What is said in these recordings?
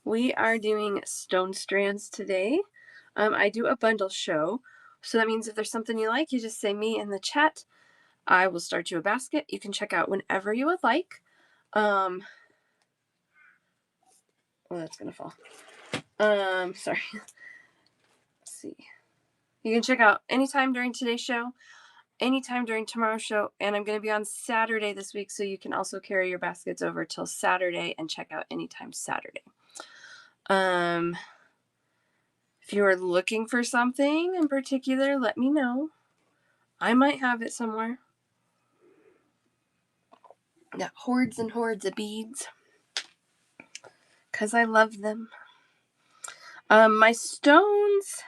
We are doing stone strands today. I do a bundle show. So that means if there's something you like, you just say me in the chat. I will start you a basket. You can check out whenever you would like. Oh, that's going to fall. Sorry. Let's see. You can check out anytime during today's show, anytime during tomorrow's show, and I'm going to be on Saturday this week, so you can also carry your baskets over till Saturday and check out anytime Saturday. If you are looking for something in particular, let me know. I might have it somewhere. Got hordes and hordes of beads because I love them. My stones,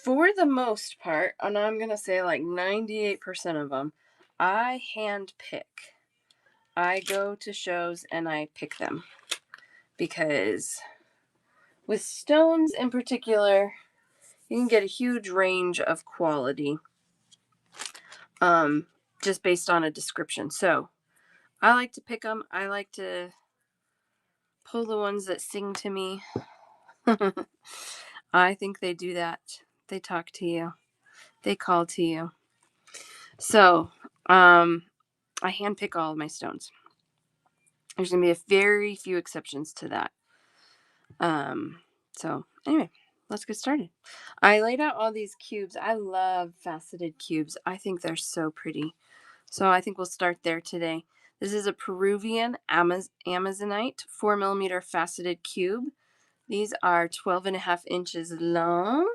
for the most part, and I'm going to say like 98% of them, I hand pick. I go to shows and I pick them because with stones in particular, you can get a huge range of quality just based on a description. So I like to pick them. I like to pull the ones that sing to me. I think they do that. They talk to you. They call to you. So I handpick all of my stones. There's going to be a very few exceptions to that. So anyway, let's get started. I laid out all these cubes. I love faceted cubes. I think they're so pretty. So I think we'll start there today. This is a Peruvian Amazonite 4mm faceted cube. These are 12.5 inches long.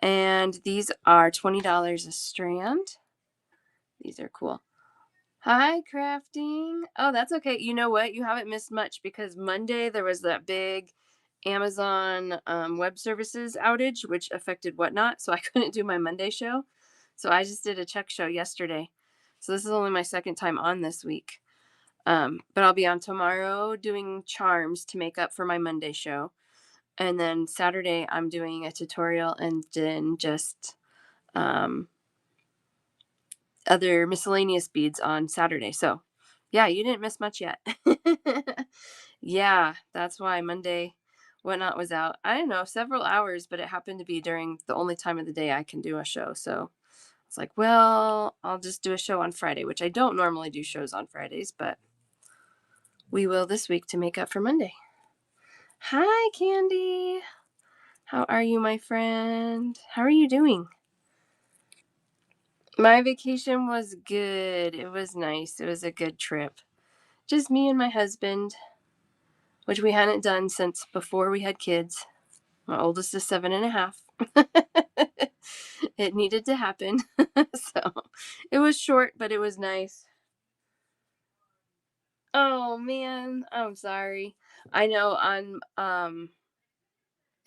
And these are $20 a strand. These are cool. Hi, crafting. Oh, that's okay. You know what? You haven't missed much because Monday there was that big Amazon Web Services outage, which affected Whatnot. So I couldn't do my Monday show. So I just did a check show yesterday. So this is only my second time on this week. But I'll be on tomorrow doing charms to make up for my Monday show. And then Saturday I'm doing a tutorial and then just other miscellaneous beads on Saturday. So yeah, you didn't miss much yet. Yeah, that's why Monday Whatnot was out. I don't know, several hours, but it happened to be during the only time of the day I can do a show. So it's like, well, I'll just do a show on Friday, which I don't normally do shows on Fridays, but we will this week to make up for Monday. Hi, Candy. How are you, my friend? How are you doing? My vacation was good. It was nice. It was a good trip. Just me and my husband, which we hadn't done since before we had kids. My oldest is 7.5. It needed to happen. So it was short, but it was nice. Oh man, I'm sorry. I know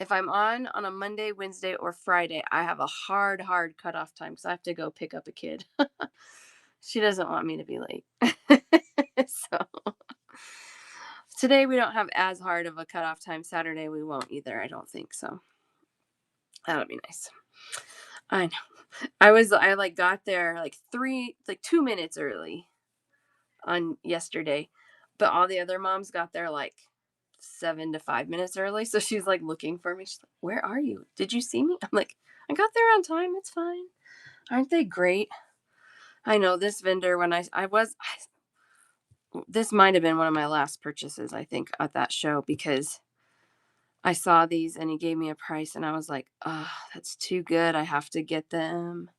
if I'm on a Monday, Wednesday, or Friday, I have a hard cutoff time because I have to go pick up a kid. She doesn't want me to be late. So today we don't have as hard of a cutoff time. Saturday we won't either, I don't think so. That'll be nice. I know. I got there like 2 minutes early on yesterday, but all the other moms got there like 7 to 5 minutes early. So she's like looking for me. She's like, "Where are you? Did you see me?" I'm like, "I got there on time. It's fine." Aren't they great? I know this vendor when this might have been one of my last purchases, I think, at that show because I saw these and he gave me a price and I was like, oh, that's too good. I have to get them.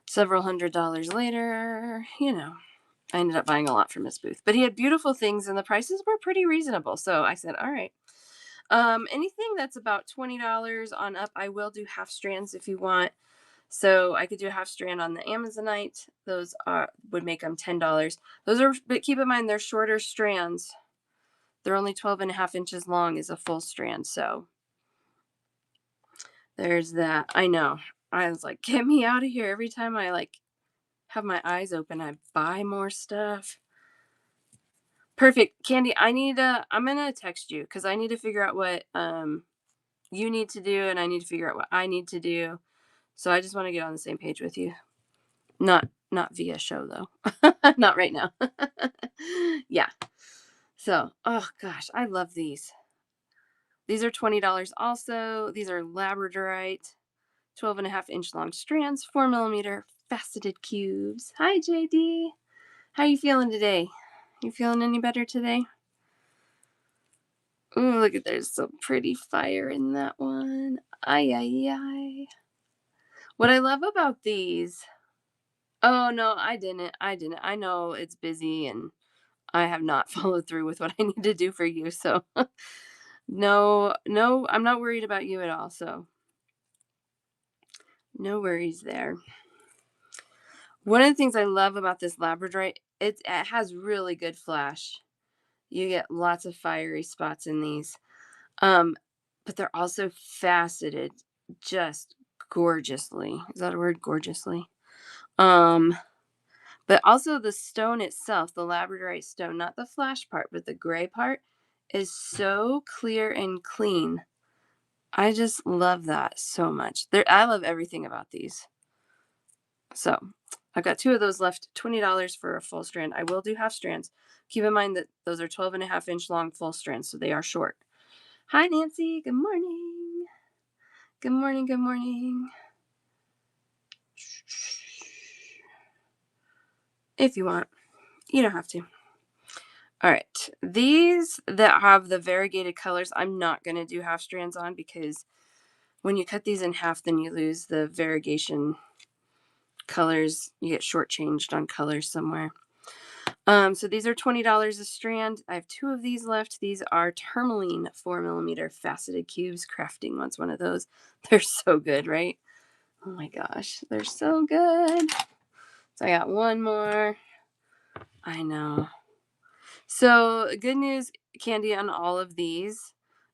Several $100s later, I ended up buying a lot from his booth. But he had beautiful things and the prices were pretty reasonable. So I said, all right. Anything that's about $20 on up, I will do half strands if you want. So I could do a half strand on the Amazonite. Those would make them $10. But keep in mind, they're shorter strands. They're only 12.5 inches long is a full strand. So there's that. I know. I was like, get me out of here. Every time I have my eyes open, I buy more stuff. Perfect. Candy, I'm going to text you because I need to figure out what you need to do and I need to figure out what I need to do. So I just want to get on the same page with you. Not via show though. Not right now. Yeah. So, oh gosh, I love these. These are $20 also. These are labradorite, 12.5 inch long strands, 4 millimeter faceted cubes. Hi, JD. How you feeling today? You feeling any better today? Ooh, look at there's some pretty fire in that one. Ay, ay, ay. What I love about these. Oh, no, I didn't. I didn't. I know it's busy and I have not followed through with what I need to do for you. So, no, no, I'm not worried about you at all. So, no worries there. One of the things I love about this Labradorite, it has really good flash. You get lots of fiery spots in these. Um, but they're also faceted just gorgeously. Is that a word? Gorgeously. Um, but also the stone itself, the Labradorite stone, not the flash part, but the gray part, is so clear and clean. I just love that so much. I love everything about these. So I've got 2 of those left, $20 for a full strand. I will do half strands. Keep in mind that those are 12.5 inch long full strands, so they are short. Hi, Nancy. Good morning. Good morning. Good morning. If you want, you don't have to. All right. These that have the variegated colors, I'm not going to do half strands on because when you cut these in half, then you lose the variegation colors. You get shortchanged on colors somewhere. So these are $20 a strand. I have 2 of these left. These are tourmaline 4 millimeter faceted cubes. Crafting wants one of those. They're so good, right? Oh my gosh, they're so good. So I got one more. I know. So good news, Candy, on all of these.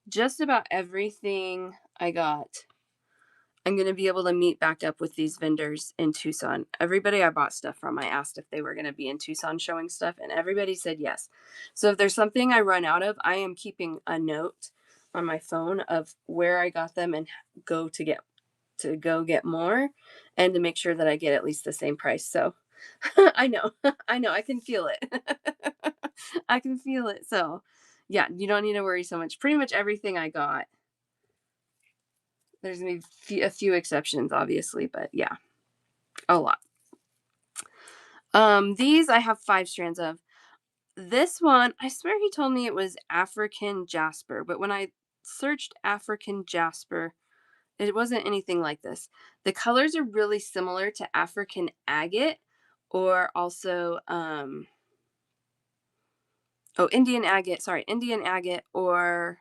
Just about everything I got, I'm going to be able to meet back up with these vendors in Tucson. Everybody I bought stuff from, I asked if they were going to be in Tucson showing stuff, and everybody said yes. So if there's something I run out of, I am keeping a note on my phone of where I got them and go get more and to make sure that I get at least the same price. So I know, I can feel it. I can feel it. So yeah, you don't need to worry so much. Pretty much everything I got. There's going to be a few exceptions, obviously, but yeah, a lot. These I have 5 strands of. This one, I swear he told me it was African jasper, but when I searched African jasper, it wasn't anything like this. The colors are really similar to African agate or also Indian agate, Indian agate, or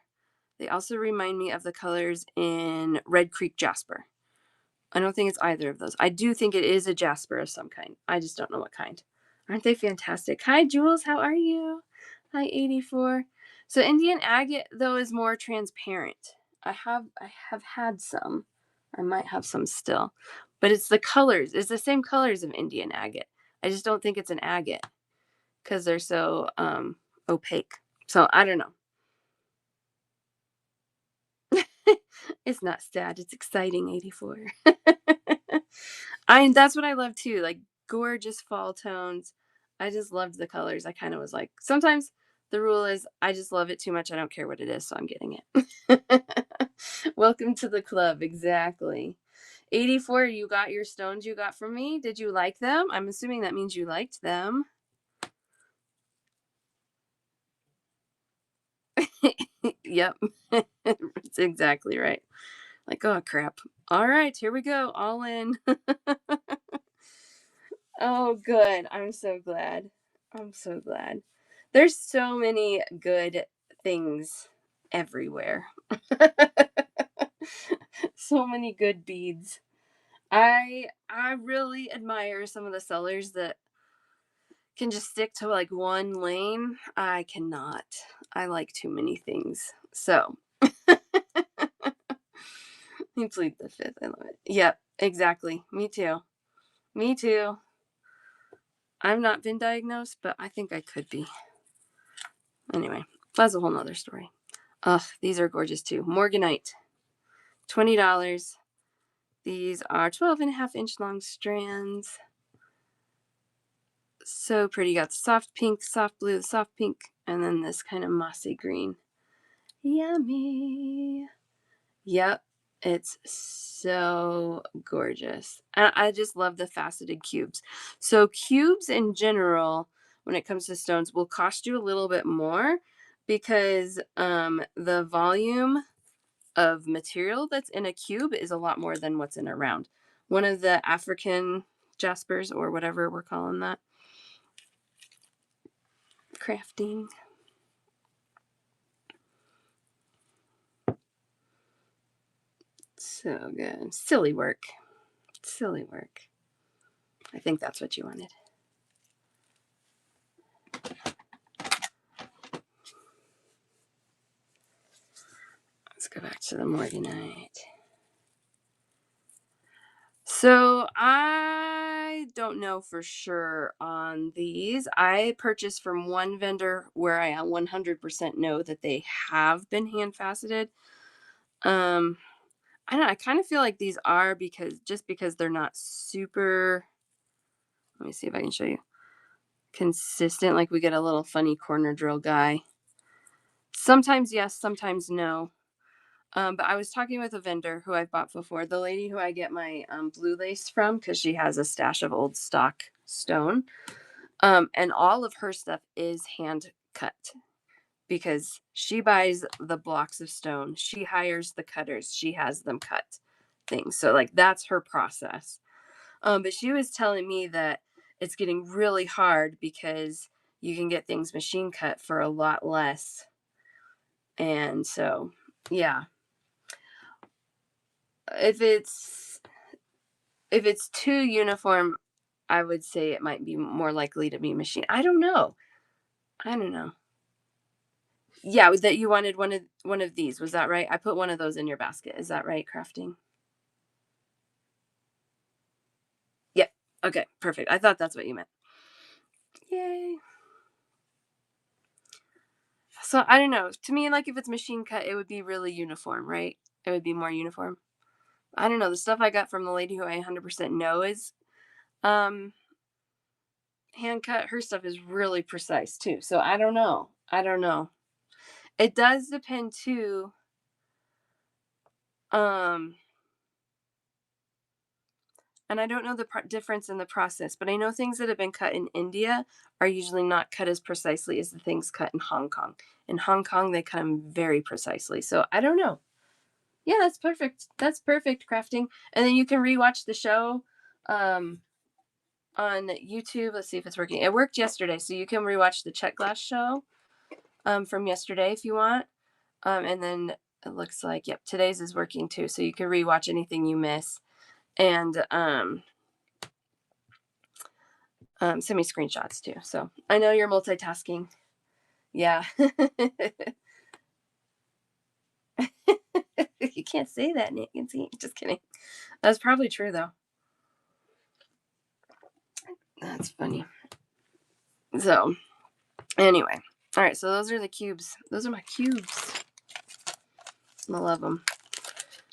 they also remind me of the colors in Red Creek jasper. I don't think it's either of those. I do think it is a jasper of some kind. I just don't know what kind. Aren't they fantastic? Hi, Jules. How are you? Hi, 84. So Indian agate, though, is more transparent. I have had some. I might have some still. But it's the colors. It's the same colors of Indian agate. I just don't think it's an agate because they're so opaque. So I don't know. It's not sad. It's exciting, 84. That's what I love too. Like gorgeous fall tones. I just loved the colors. I kind of was like, sometimes the rule is I just love it too much. I don't care what it is, so I'm getting it. Welcome to the club. Exactly. 84, you got your stones you got from me. Did you like them? I'm assuming that means you liked them. Yep. That's exactly right. Like, oh crap. All right, here we go. All in. Oh, good. I'm so glad. I'm so glad. There's so many good things everywhere. So many good beads. I really admire some of the sellers that can just stick to like one lane. I cannot. I like too many things. So, you plead the fifth. I love it. Yep, exactly. Me too. Me too. I've not been diagnosed, but I think I could be. Anyway, that's a whole nother story. Ugh, these are gorgeous too. Morganite, $20. These are 12.5 inch long strands. So pretty. You got the soft pink, soft blue, the soft pink, and then this kind of mossy green. Yummy. Yep. It's so gorgeous. I just love the faceted cubes. So cubes in general, when it comes to stones, will cost you a little bit more because the volume of material that's in a cube is a lot more than what's in a round. One of the African jaspers, or whatever we're calling that, crafting. So good. Silly work. Silly work. I think that's what you wanted. Let's go back to the morganite. So I don't know for sure on these. I purchased from one vendor where I 100% know that they have been hand faceted. I don't know, I kind of feel like these are because they're not super. Let me see if I can show you. Consistent, like we get a little funny corner drill guy. Sometimes yes, sometimes no. But I was talking with a vendor who I've bought before, the lady who I get my blue lace from, because she has a stash of old stock stone. And all of her stuff is hand cut because she buys the blocks of stone. She hires the cutters. She has them cut things. So like that's her process. But she was telling me that it's getting really hard because you can get things machine cut for a lot less. And so, yeah. If it's too uniform, I would say it might be more likely to be machine. I don't know. Yeah, that you wanted one of these. Was that right? I put one of those in your basket. Is that right, crafting? Yep. Okay, perfect. I thought that's what you meant. Yay. So I don't know. To me, like if it's machine cut, it would be really uniform, right? It would be more uniform. I don't know. The stuff I got from the lady who I 100% know is um hand cut. Her stuff is really precise too. So I don't know. It does depend too. Um and I don't know the difference in the process, but I know things that have been cut in India are usually not cut as precisely as the things cut in Hong Kong. In Hong Kong, they cut them very precisely. So I don't know. Yeah, that's perfect. That's perfect crafting. And then you can rewatch the show um, on YouTube. Let's see if it's working. It worked yesterday, so you can rewatch the Check Glass show from yesterday if you want. And then it looks like, yep, today's is working too. So you can rewatch anything you miss. And send me screenshots too. So I know you're multitasking. Yeah. You can't say that, Nancy. Just kidding. That's probably true though. That's funny. So anyway. All right. So those are the cubes. Those are my cubes. I love them.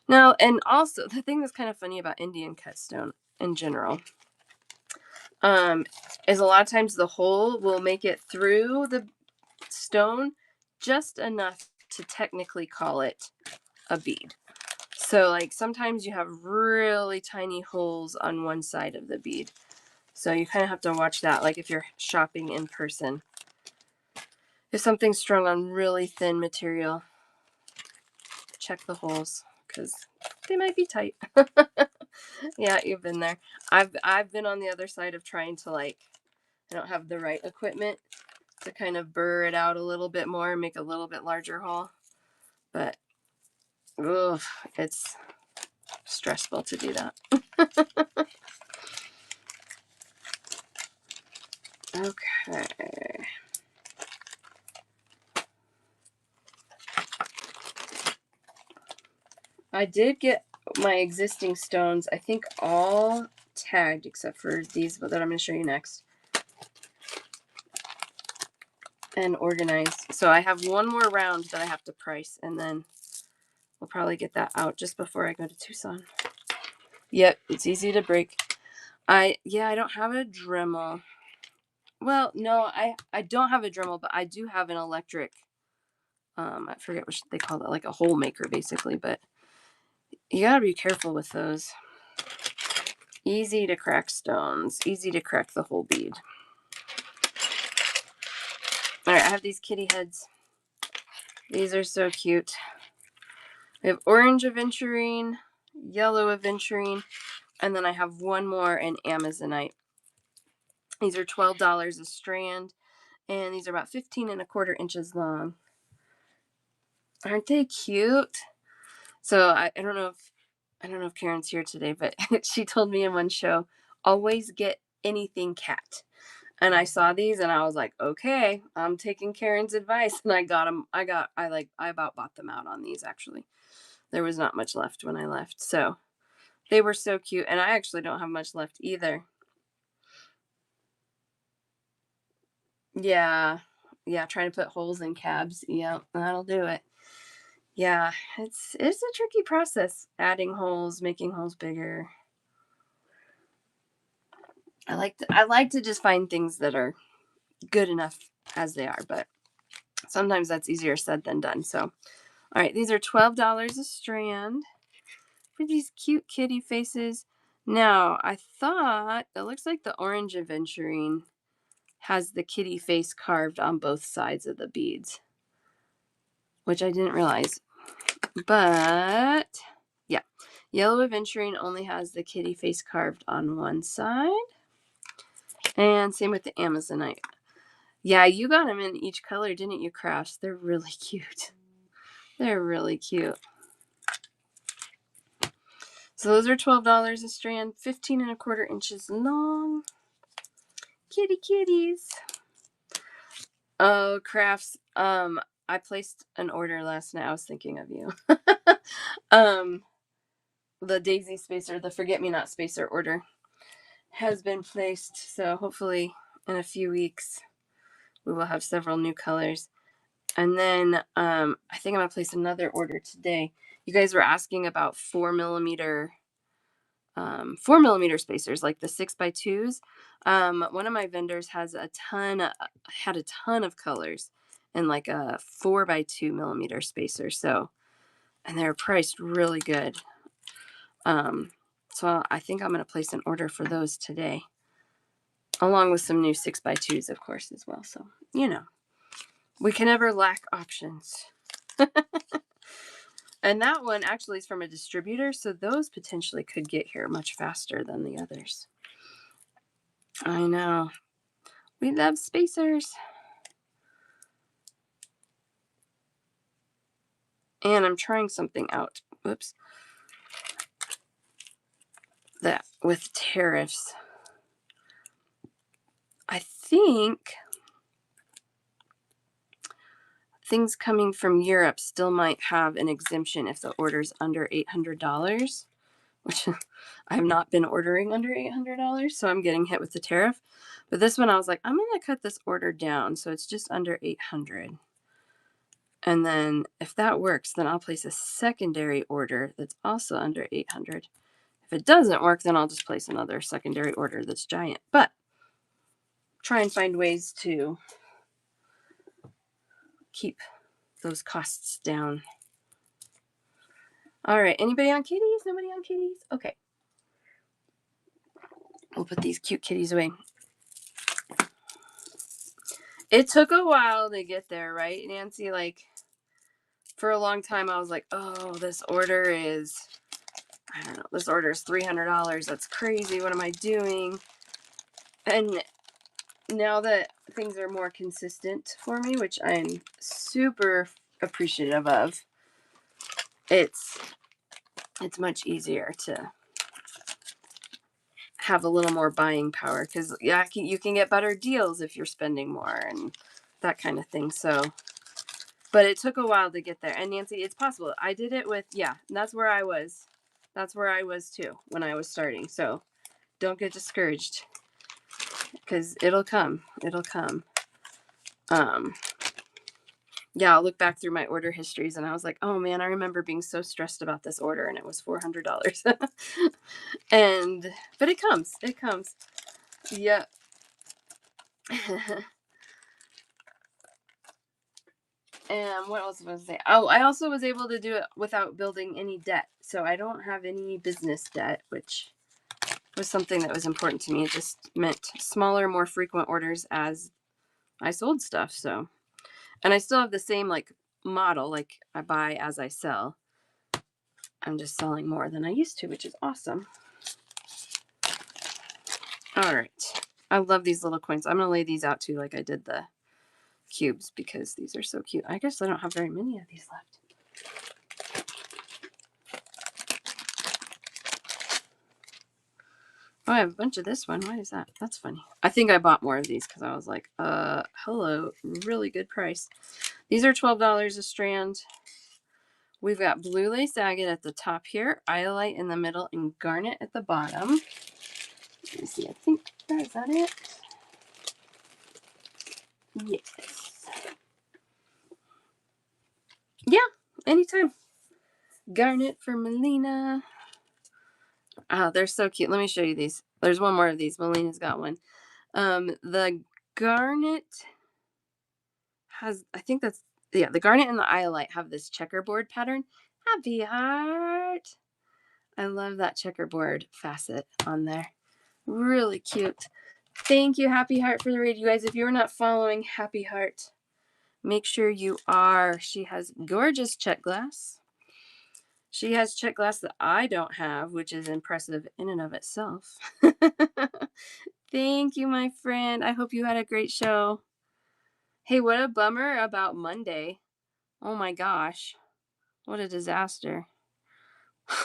Now, and also the thing that's kind of funny about Indian cut stone in general, is a lot of times the hole will make it through the stone just enough to technically call it a bead. So like sometimes you have really tiny holes on one side of the bead. So you kind of have to watch that, like if you're shopping in person. If something's strung on really thin material, check the holes because they might be tight. Yeah, you've been there. I've been on the other side of trying to I don't have the right equipment to kind of burr it out a little bit more and make a little bit larger hole. But ugh, it's stressful to do that. Okay. I did get my existing stones, I think all tagged except for these that I'm going to show you next. And organized. So I have one more round that I have to price, and then we'll probably get that out just before I go to Tucson. Yep, it's easy to break. I don't have a Dremel. Well, no, I don't have a Dremel, but I do have an electric. I forget what they call it, like a hole maker, basically. But you gotta be careful with those. Easy to crack stones. Easy to crack the whole bead. All right, I have these kitty heads. These are so cute. We have orange aventurine, yellow aventurine, and then I have one more in Amazonite. These are $12 a strand, and these are about 15 1/4 inches long. Aren't they cute? So I don't know if Karen's here today, but she told me in one show, always get anything cat. And I saw these and I was like, okay, I'm taking Karen's advice. And I got them. I about bought them out on these actually. There was not much left when I left. So they were so cute. And I actually don't have much left either. Yeah. Yeah. Trying to put holes in cabs. Yeah. That'll do it. Yeah. It's a tricky process. Adding holes, making holes bigger. I like to just find things that are good enough as they are, but sometimes that's easier said than done. So, all right, these are $12 a strand for these cute kitty faces. Now, I thought it looks like the orange aventurine has the kitty face carved on both sides of the beads, which I didn't realize. But yeah, yellow aventurine only has the kitty face carved on one side. And same with the Amazonite. Yeah, you got them in each color, didn't you, Crafts? They're really cute. They're really cute. So those are $12 a strand, 15 1/4 inches long. Kitty kitties. Oh, Crafts. I placed an order last night. I was thinking of you. The Daisy Spacer, the Forget Me Not Spacer order has been placed. So hopefully in a few weeks we will have several new colors. And then I think I'm gonna place another order today. You guys were asking about 4mm spacers, like the 6x2s. One of my vendors has had a ton of colors in like a 4x2mm spacer. So, and they're priced really good. So I think I'm gonna place an order for those today, along with some new 6x2s, of course, as well. So we can never lack options. And that one actually is from a distributor, so those potentially could get here much faster than the others. I know. We love spacers. And I'm trying something out. Whoops. That with tariffs. I think things coming from Europe still might have an exemption if the order's under $800, which I have not been ordering under $800, so I'm getting hit with the tariff. But this one I was like, I'm going to cut this order down so it's just under $800. And then if that works, then I'll place a secondary order that's also under $800. If it doesn't work, then I'll just place another secondary order that's giant. But try and find ways to keep those costs down. All right, anybody on kitties? Nobody on kitties? Okay. We'll put these cute kitties away. It took a while to get there, right, Nancy? Like, for a long time, I was like, oh, this order is $300. That's crazy. What am I doing? And now that things are more consistent for me, which I'm super appreciative of, it's much easier to have a little more buying power because you can get better deals if you're spending more and that kind of thing. So, but it took a while to get there. And Nancy, it's possible. I did it with, that's where I was. That's where I was too when I was starting. So don't get discouraged because it'll come. It'll come. I'll look back through my order histories and I was like, oh man, I remember being so stressed about this order and it was $400. But it comes. Yeah. And what else was I going to say? Oh, I also was able to do it without building any debt. So I don't have any business debt, which was something that was important to me. It just meant smaller, more frequent orders as I sold stuff. So, and I still have the same like model, like I buy as I sell. I'm just selling more than I used to, which is awesome. All right. I love these little coins. I'm going to lay these out too, like I did the cubes, because these are so cute. I guess I don't have very many of these left. Oh, I have a bunch of this one. Why is that? That's funny. I think I bought more of these because I was like, hello, really good price. These are $12 a strand. We've got blue lace agate at the top here, iolite in the middle, and garnet at the bottom. Let me see. I think is that it? Yes. Yeah, anytime. Garnet for Melina. Oh, they're so cute. Let me show you these. There's one more of these. Melina's got one. The garnet has, I think that's, yeah, the garnet and the iolite have this checkerboard pattern. Happy heart. I love that checkerboard facet on there. Really cute. Thank you, Happy Heart, for the raid. You guys, if you're not following Happy Heart, make sure you are. She has gorgeous check glass. She has check glass that I don't have, which is impressive in and of itself. Thank you, my friend. I hope you had a great show. Hey, what a bummer about Monday. Oh my gosh. What a disaster.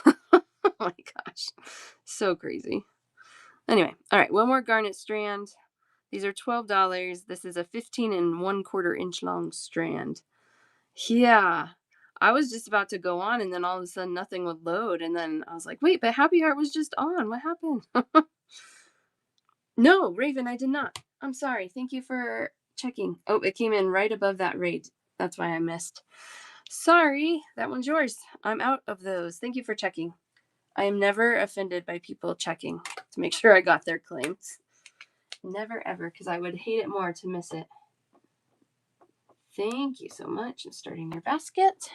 Oh my gosh. So crazy. Anyway, all right, one more garnet strand. These are $12. This is a 15 and 1/4 inch long strand. Yeah. I was just about to go on and then all of a sudden nothing would load. And then I was like, wait, but Happy Heart was just on. What happened? No, Raven, I did not. I'm sorry. Thank you for checking. Oh, it came in right above that raid. That's why I missed. Sorry, that one's yours. I'm out of those. Thank you for checking. I am never offended by people checking to make sure I got their claims. Never ever, because I would hate it more to miss it. Thank you so much. I'm starting your basket.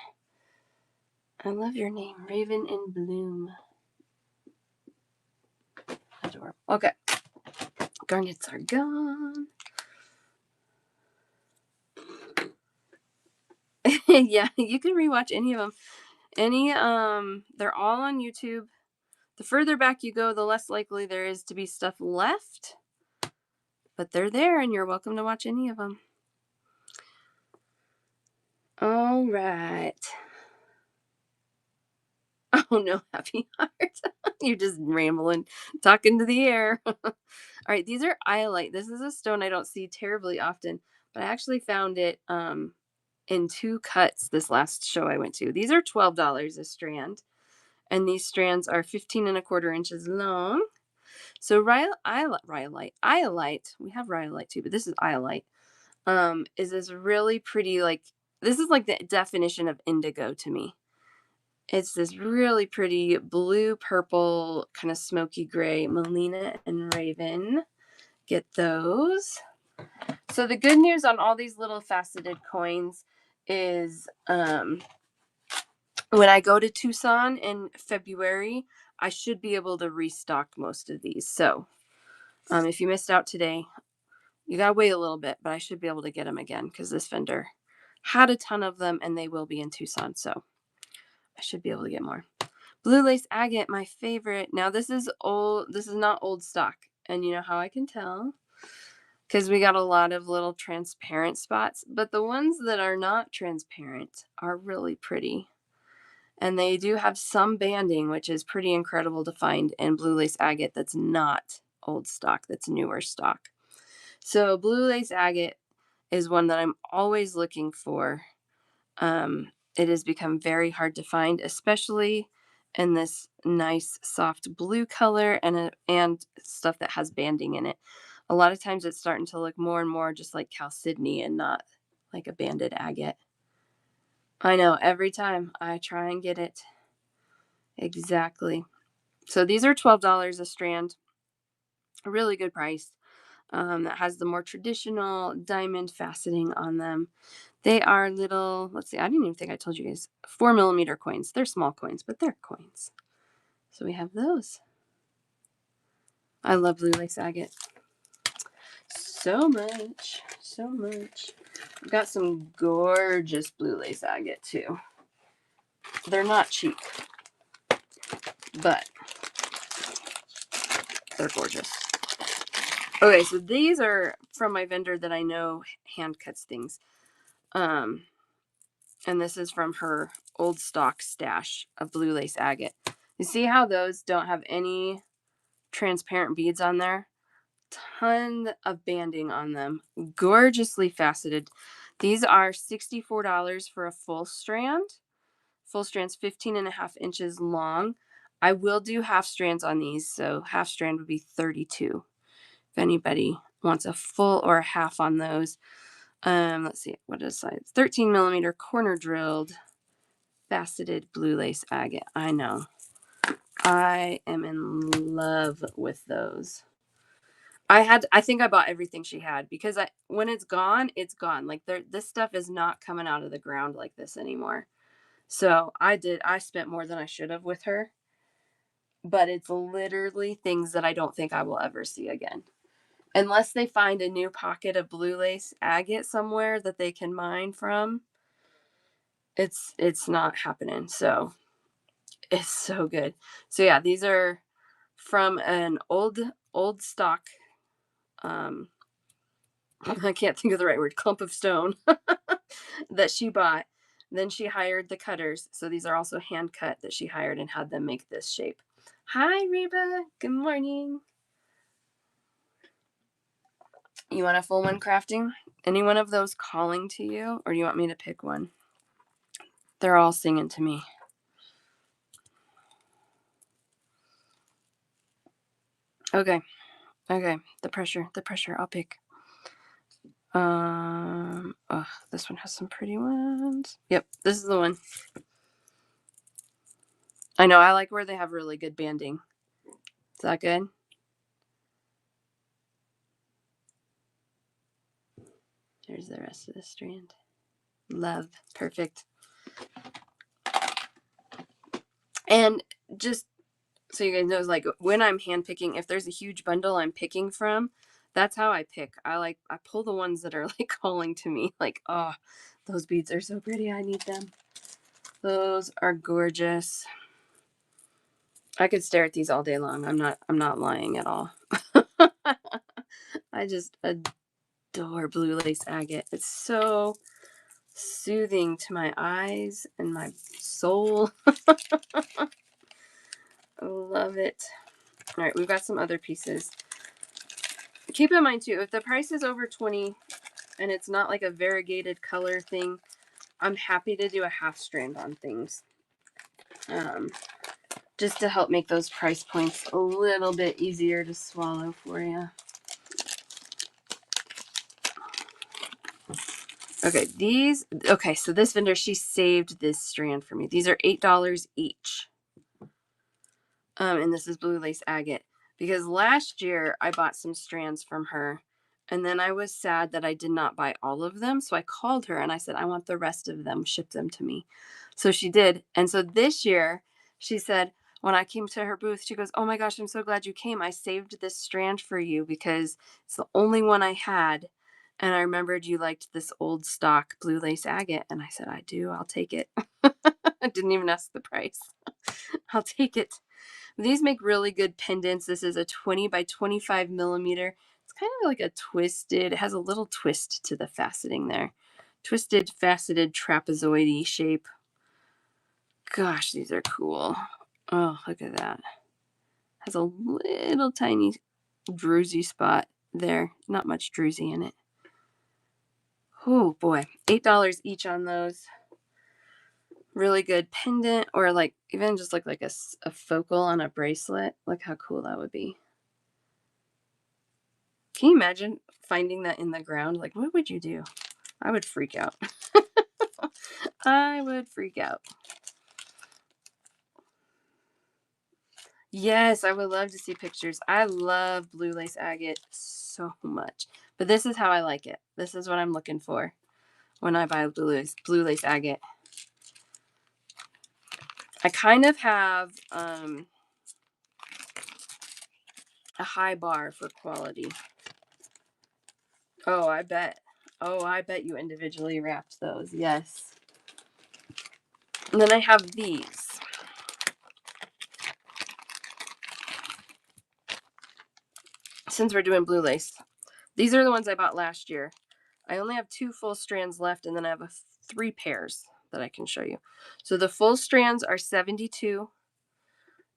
I love your name, Raven in Bloom. Adorable. Okay. Garnets are gone. Yeah, you can rewatch any of them. They're all on YouTube. The further back you go, the less likely there is to be stuff left. But they're there, and you're welcome to watch any of them. All right. Oh, no, Happy Heart. You're just rambling, talking to the air. All right, these are iolite. This is a stone I don't see terribly often, but I actually found it in 2 cuts this last show I went to. These are $12 a strand, and these strands are 15 and 1/4 inches long. So iolite, we have rhyolite too, but this is iolite, is this really pretty, like, this is like the definition of indigo to me. It's this really pretty blue, purple, kind of smoky gray. Melina and Raven, get those. So the good news on all these little faceted coins is when I go to Tucson in February, I should be able to restock most of these. So if you missed out today, you gotta wait a little bit, but I should be able to get them again because this vendor had a ton of them and they will be in Tucson. So I should be able to get more. Blue lace agate, my favorite. Now this is old. This is not old stock. And you know how I can tell? Because we got a lot of little transparent spots. But the ones that are not transparent are really pretty. And they do have some banding, which is pretty incredible to find in blue lace agate that's not old stock, that's newer stock. So blue lace agate is one that I'm always looking for. It has become very hard to find, especially in this nice soft blue color and stuff that has banding in it. A lot of times it's starting to look more and more just like chalcedony and not like a banded agate. I know, every time I try and get it. Exactly. So these are $12 a strand. A really good price. that has the more traditional diamond faceting on them. They are little, let's see, I didn't even think I told you guys, 4 millimeter coins. They're small coins, but they're coins. So we have those. I love blue lace agate so much, so much. We've got some gorgeous blue lace agate too. They're not cheap, but they're gorgeous. Okay, so these are from my vendor that I know hand cuts things. And this is from her old stock stash of blue lace agate. You see how those don't have any transparent beads on there? Ton of banding on them. Gorgeously faceted. These are $64 for a full strand. Full strand's 15.5 inches long. I will do half strands on these, so half strand would be 32. If anybody wants a full or a half on those. Let's see, what is size? 13 millimeter corner drilled faceted blue lace agate. I know. I am in love with those. I think I bought everything she had because when it's gone, it's gone. Like this stuff is not coming out of the ground like this anymore. So I spent more than I should have with her, but it's literally things that I don't think I will ever see again. Unless they find a new pocket of blue lace agate somewhere that they can mine from, it's not happening. So it's so good. So yeah, these are from an old stock, I can't think of the right word, clump of stone that she bought. Then she hired the cutters. So these are also hand cut that she hired and had them make this shape. Hi, Reba. Good morning. You want a full one crafting? Any one of those calling to you, or do you want me to pick one? They're all singing to me. Okay. Okay. The pressure. I'll pick. Oh, this one has some pretty ones. Yep, this is the one. I know, I like where they have really good banding. Is that good? Here's the rest of the strand. Love. Perfect. And just so you guys know, like when I'm hand picking, if there's a huge bundle I'm picking from, that's how I pick. I pull the ones that are like calling to me, like, oh, those beads are so pretty. I need them. Those are gorgeous. I could stare at these all day long. I'm not lying at all. I just adore blue lace agate. It's so soothing to my eyes and my soul. I love it. All right, we've got some other pieces. Keep in mind too, if the price is over 20 and it's not like a variegated color thing, I'm happy to do a half strand on things. Just to help make those price points a little bit easier to swallow for you. Okay, so this vendor, she saved this strand for me. These are $8 each. And this is blue lace agate. Because last year I bought some strands from her, and then I was sad that I did not buy all of them. So I called her and I said, I want the rest of them, ship them to me. So she did. And so this year she said, when I came to her booth, she goes, oh my gosh, I'm so glad you came. I saved this strand for you because it's the only one I had. And I remembered you liked this old stock blue lace agate. And I said, I do. I'll take it. I didn't even ask the price. I'll take it. These make really good pendants. This is a 20 by 25 millimeter. It's kind of like a twisted, it has a little twist to the faceting there. Twisted, faceted, trapezoid shape. Gosh, these are cool. Oh, look at that. Has a little tiny druzy spot there. Not much druzy in it. Oh boy, $8 each on those. Really good pendant, or like even just like a focal on a bracelet. Look how cool that would be. Can you imagine finding that in the ground? Like, what would you do? I would freak out. I would freak out. Yes, I would love to see pictures. I love blue lace agate so so much. But this is how I like it. This is what I'm looking for when I buy blue lace agate. I kind of have a high bar for quality. Oh, I bet. Oh, I bet you individually wrapped those. Yes. And then I have these. Since we're doing blue lace, these are the ones I bought last year. I only have 2 full strands left, and then I have 3 pairs that I can show you. So the full strands are 72.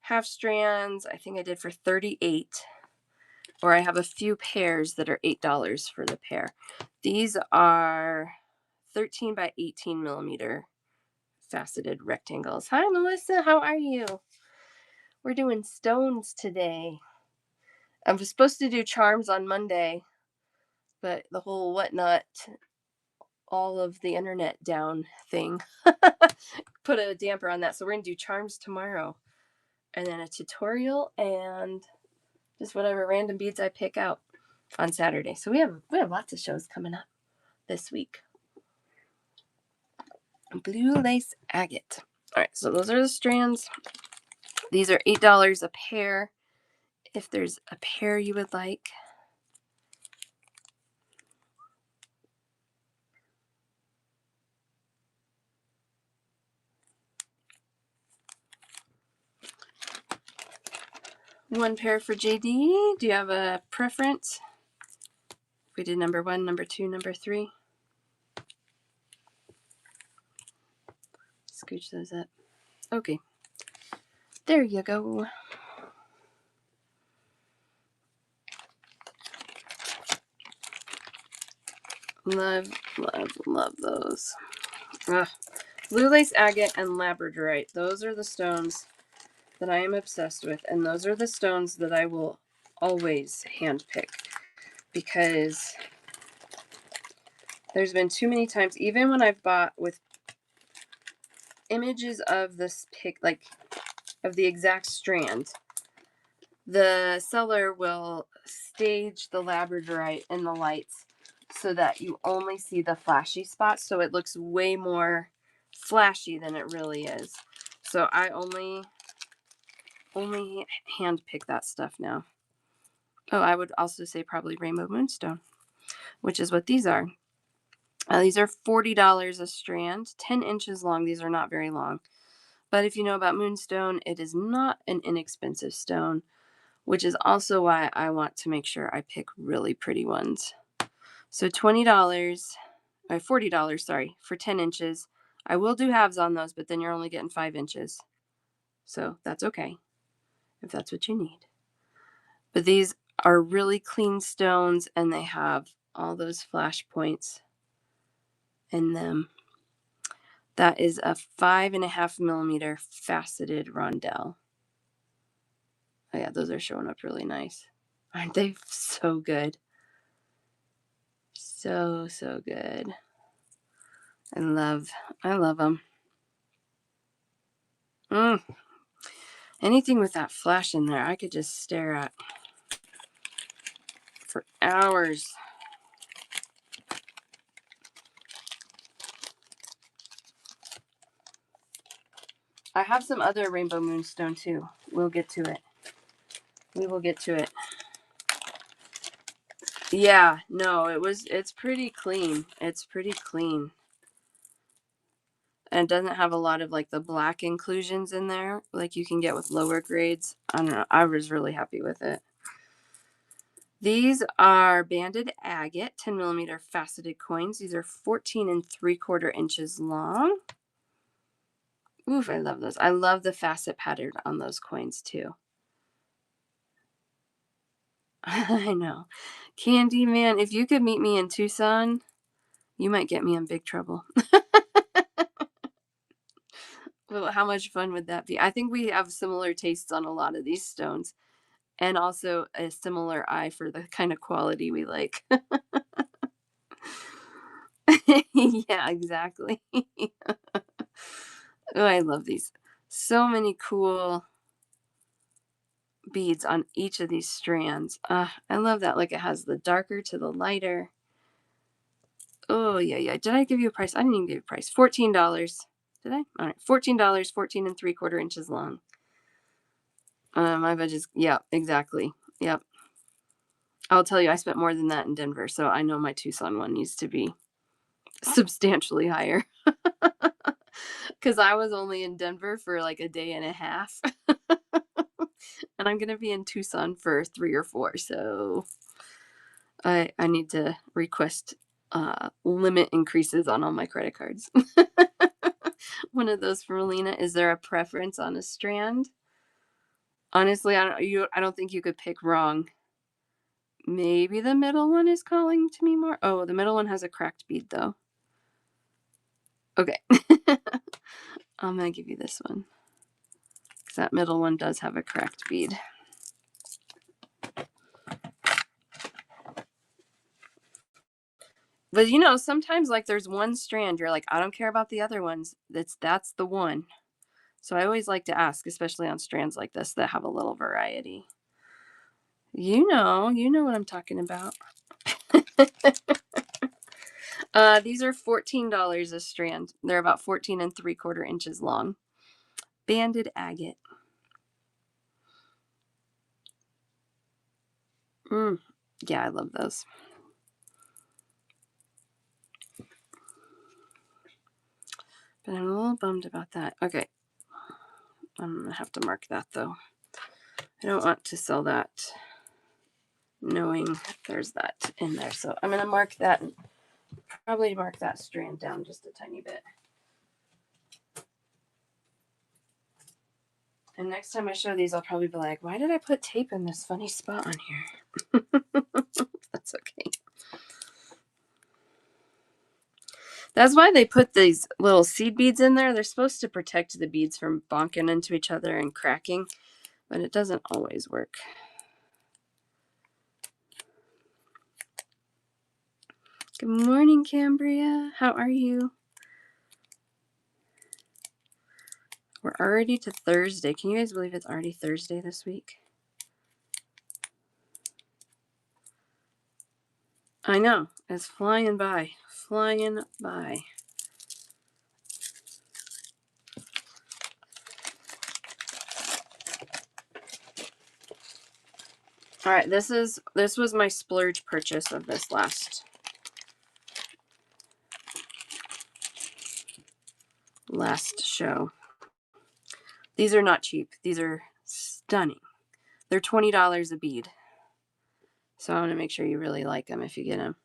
Half strands, I think I did for 38. Or I have a few pairs that are $8 for the pair. These are 13 by 18 millimeter faceted rectangles. Hi, Melissa. How are you? We're doing stones today. I was supposed to do charms on Monday, but the whole whatnot, all of the internet down thing put a damper on that. So we're going to do charms tomorrow. And then a tutorial and just whatever random beads I pick out on Saturday. So we have lots of shows coming up this week. Blue lace agate. All right, so those are the strands. These are $8 a pair. If there's a pair you would like. One pair for JD. Do you have a preference? We did number 1, number 2, number 3. Scooch those up. Okay. There you go. Love, love, love those. Ugh. Blue lace agate and labradorite. Those are the stones that I am obsessed with. And those are the stones that I will always handpick. Because there's been too many times, even when I've bought with images of this pick, like of the exact strand, the seller will stage the labradorite in the lights so that you only see the flashy spots, so it looks way more flashy than it really is. So I only hand pick that stuff now. Oh, I would also say probably rainbow moonstone, which is what these are. These are $40 a strand, 10 inches long. These are not very long. But if you know about moonstone, it is not an inexpensive stone, which is also why I want to make sure I pick really pretty ones. So $20, or $40, sorry, for 10 inches. I will do halves on those, but then you're only getting 5 inches. So that's okay, if that's what you need. But these are really clean stones, and they have all those flash points in them. That is a 5.5 millimeter faceted rondelle. Oh yeah, those are showing up really nice. Aren't they so good? So, so good. I love them. Anything with that flash in there, I could just stare at for hours. I have some other rainbow moonstone too. We'll get to it. We will get to it. Yeah, no, it's pretty clean. It's pretty clean. And it doesn't have a lot of like the black inclusions in there like you can get with lower grades. I don't know. I was really happy with it. These are banded agate 10 millimeter faceted coins. These are 14 3/4 inches long. Oof, I love those. I love the facet pattern on those coins too. I know. Candy Man, if you could meet me in Tucson, you might get me in big trouble. Well, how much fun would that be? I think we have similar tastes on a lot of these stones, and also a similar eye for the kind of quality we like. Yeah, exactly. Oh, I love these. So many cool beads on each of these strands. I love that. Like it has the darker to the lighter. Oh, yeah, yeah. Did I give you a price? I didn't even give you a price. $14. Did I? All right. $14, 14 3/4 inches long. My budget's, yeah, exactly. Yep. I'll tell you, I spent more than that in Denver, so I know my Tucson one needs to be substantially higher. Because I was only in Denver for like a day and a half. And I'm going to be in Tucson for 3 or 4. So I need to request limit increases on all my credit cards. One of those from Alina. Is there a preference on a strand? Honestly, I don't think you could pick wrong. Maybe the middle one is calling to me more. Oh, the middle one has a cracked bead though. Okay. I'm going to give you this one. Because that middle one does have a cracked bead. But you know, sometimes like there's one strand, you're like, I don't care about the other ones. That's the one. So I always like to ask, especially on strands like this that have a little variety. You know what I'm talking about. These are $14 a strand. They're about 14 3/4 inches long. Banded agate. Yeah, I love those. But I'm a little bummed about that. Okay. I'm going to have to mark that though. I don't want to sell that knowing there's that in there. So I'm going to mark that, probably mark that strand down just a tiny bit. And next time I show these, I'll probably be like, why did I put tape in this funny spot on here? That's okay. That's why they put these little seed beads in there. They're supposed to protect the beads from bonking into each other and cracking, but it doesn't always work. Good morning, Cambria. How are you? We're already to Thursday. Can you guys believe it's already Thursday this week? I know. It's flying by. Flying by. All right, this was my splurge purchase of this last show. These are not cheap. These are stunning. They're $20 a bead. So I want to make sure you really like them if you get them.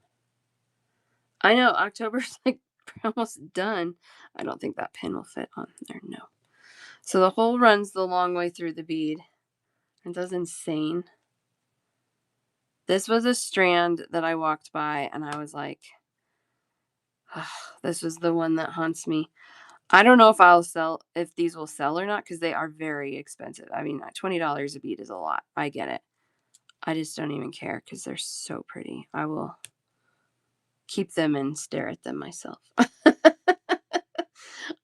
I know October's like almost done. I don't think that pin will fit on there. No. So the hole runs the long way through the bead. And that's insane. This was a strand that I walked by and I was like, oh, this was the one that haunts me. I don't know if these will sell or not because they are very expensive. I mean, $20 a bead is a lot. I get it. I just don't even care because they're so pretty. I will keep them and stare at them myself.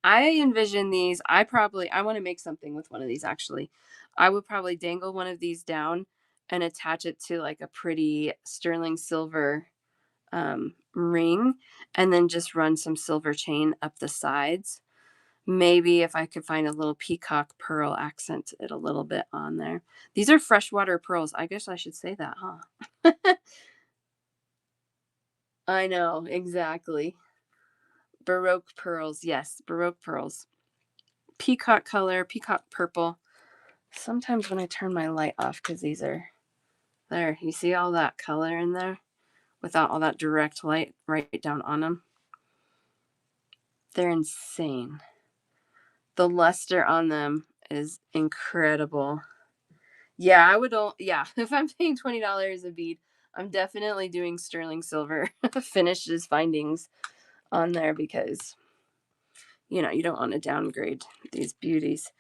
I envision these. I want to make something with one of these actually. I would probably dangle one of these down and attach it to like a pretty sterling silver ring and then just run some silver chain up the sides. Maybe if I could find a little peacock pearl, accent it a little bit on there. These are freshwater pearls. I guess I should say that, huh? I know, exactly. Baroque pearls. Yes, Baroque pearls. Peacock color, peacock purple. Sometimes when I turn my light off, because these are there, you see all that color in there without all that direct light right down on them. They're insane. The luster on them is incredible. Yeah, if I'm paying $20 a bead, I'm definitely doing sterling silver finishes findings on there because, you don't want to downgrade these beauties.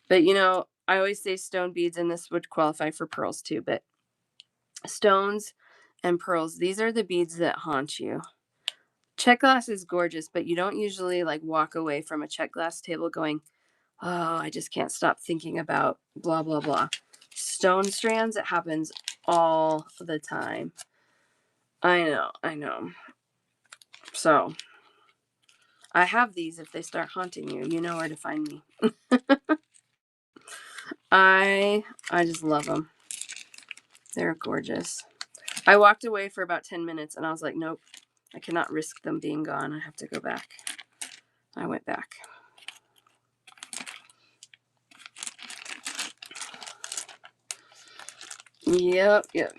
But, I always say stone beads, and this would qualify for pearls too, but stones and pearls, these are the beads that haunt you. Check glass is gorgeous, but you don't usually like walk away from a check glass table going, oh, I just can't stop thinking about blah, blah, blah. Stone strands, it happens all the time. I know. So I have these. If they start haunting you, you know where to find me. I just love them. They're gorgeous. I walked away for about 10 minutes and I was like, nope, I cannot risk them being gone. I have to go back. I went back. Yep. Okay.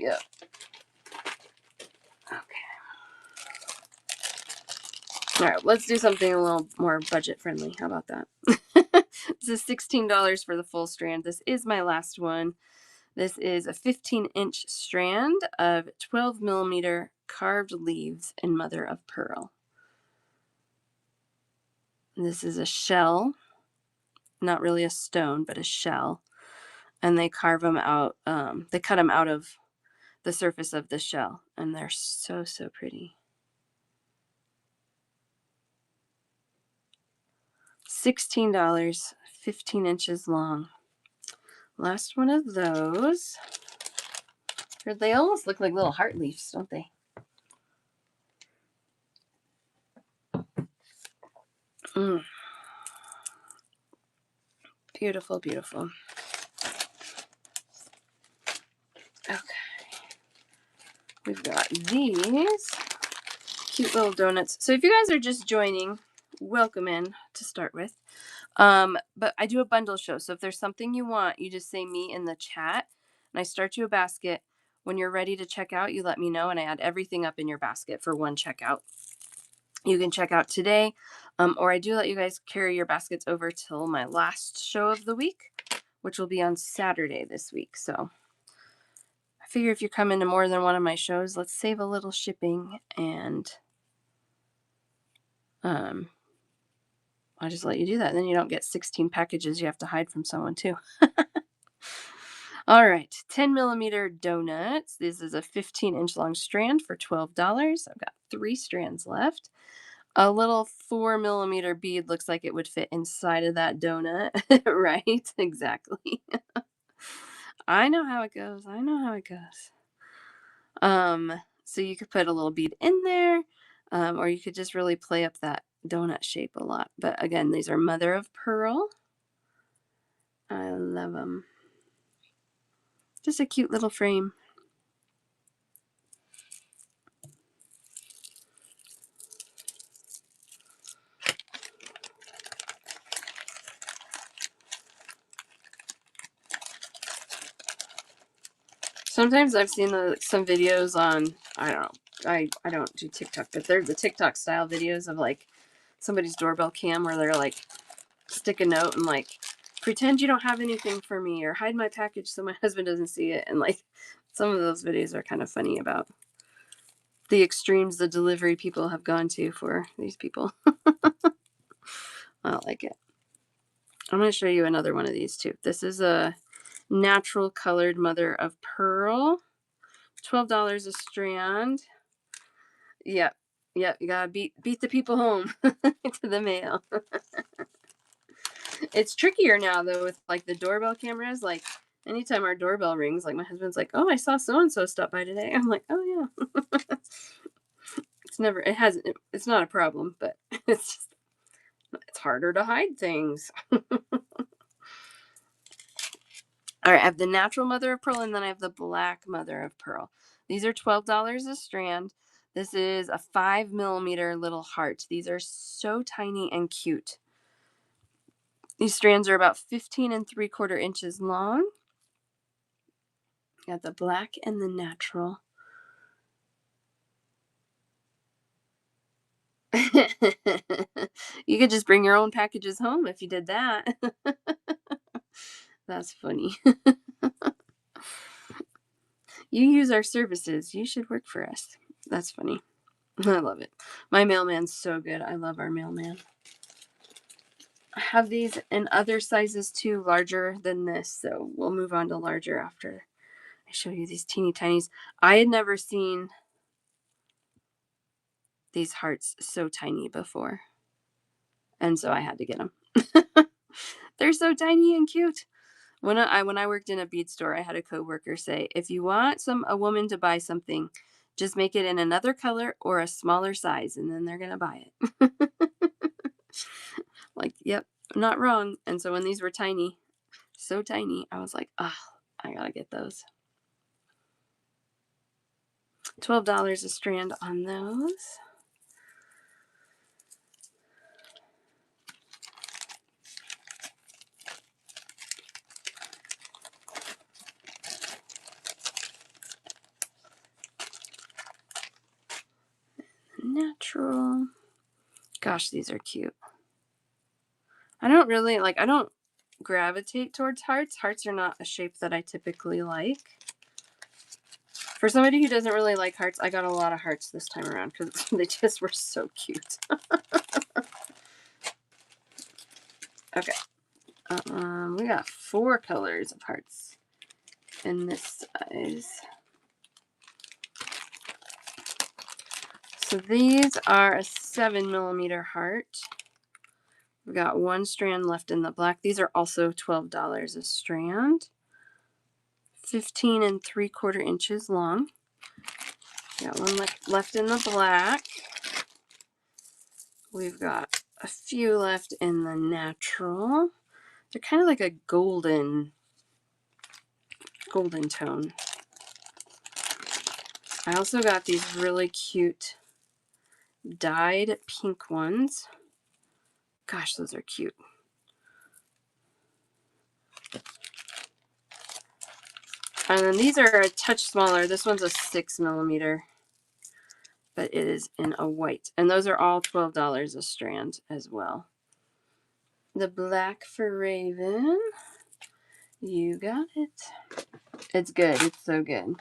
All right, let's do something a little more budget friendly. How about that? This is $16 for the full strand. This is my last one. This is a 15-inch strand of 12 millimeter carved leaves in mother of pearl. This is a shell, not really a stone, but a shell. And they carve them out. They cut them out of the surface of the shell, and they're so pretty. $16, 15 inches long. Last one of those. They almost look like little heart leaves, don't they? Beautiful. Okay. We've got these cute little donuts. So if you guys are just joining, welcome in to start with. But I do a bundle show. So if there's something you want, you just say me in the chat and I start you a basket. When you're ready to check out, you let me know and I add everything up in your basket for one checkout. You can check out today, or I do let you guys carry your baskets over till my last show of the week, which will be on Saturday this week. So I figure if you're coming to more than one of my shows, let's save a little shipping and I'll just let you do that. And then you don't get 16 packages you have to hide from someone too. All right, 10 millimeter donuts. This is a 15-inch long strand for $12. I've got 3 strands left. A little 4 millimeter bead looks like it would fit inside of that donut. Right? Exactly. I know how it goes. So you could put a little bead in there, or you could just really play up that donut shape a lot. But again, these are mother of pearl. I love them. Just a cute little frame. Sometimes I've seen some videos on, I don't know, I don't do TikTok, but they're the TikTok style videos of like somebody's doorbell cam where they're like, stick a note and like, pretend you don't have anything for me or hide my package so my husband doesn't see it. And like some of those videos are kind of funny about the extremes the delivery people have gone to for these people. I like it. I'm going to show you another one of these too. This is a natural colored mother of pearl. $12 a strand. Yep. You gotta beat the people home to the mail. It's trickier now though with like the doorbell cameras. Like anytime our doorbell rings, like my husband's like, "Oh, I saw so and so stop by today." I'm like, "Oh yeah." It's not a problem, but it's harder to hide things. All right, I have the natural mother of pearl and then I have the black mother of pearl. These are $12 a strand. This is a 5 millimeter little heart. These are so tiny and cute. These strands are about 15 3/4 inches long. Got the black and the natural. You could just bring your own packages home if you did that. That's funny. You use our services. You should work for us. That's funny. I love it. My mailman's so good. I love our mailman. I have these in other sizes too, larger than this. So we'll move on to larger after I show you these teeny tinies. I had never seen these hearts so tiny before. And so I had to get them. They're so tiny and cute. When I worked in a bead store, I had a coworker say, "If you want a woman to buy something, just make it in another color or a smaller size, and then they're gonna buy it." Like, yep, not wrong. And so when these were tiny, so tiny, I was like, "Oh, I gotta get those." $12 a strand on those. Natural. Gosh, these are cute. I don't gravitate towards hearts. Hearts are not a shape that I typically like. For somebody who doesn't really like hearts, I got a lot of hearts this time around because they just were so cute. Okay. We got 4 colors of hearts in this size. So these are a 7mm heart. We got 1 strand left in the black. These are also $12 a strand. 15 3/4 inches long. Got 1 left in the black. We've got a few left in the natural. They're kind of like a golden tone. I also got these really cute dyed pink ones. Gosh, those are cute. And then these are a touch smaller. This one's a 6mm, but it is in a white. And those are all $12 a strand as well. The black for Raven. You got it. It's good. It's so good.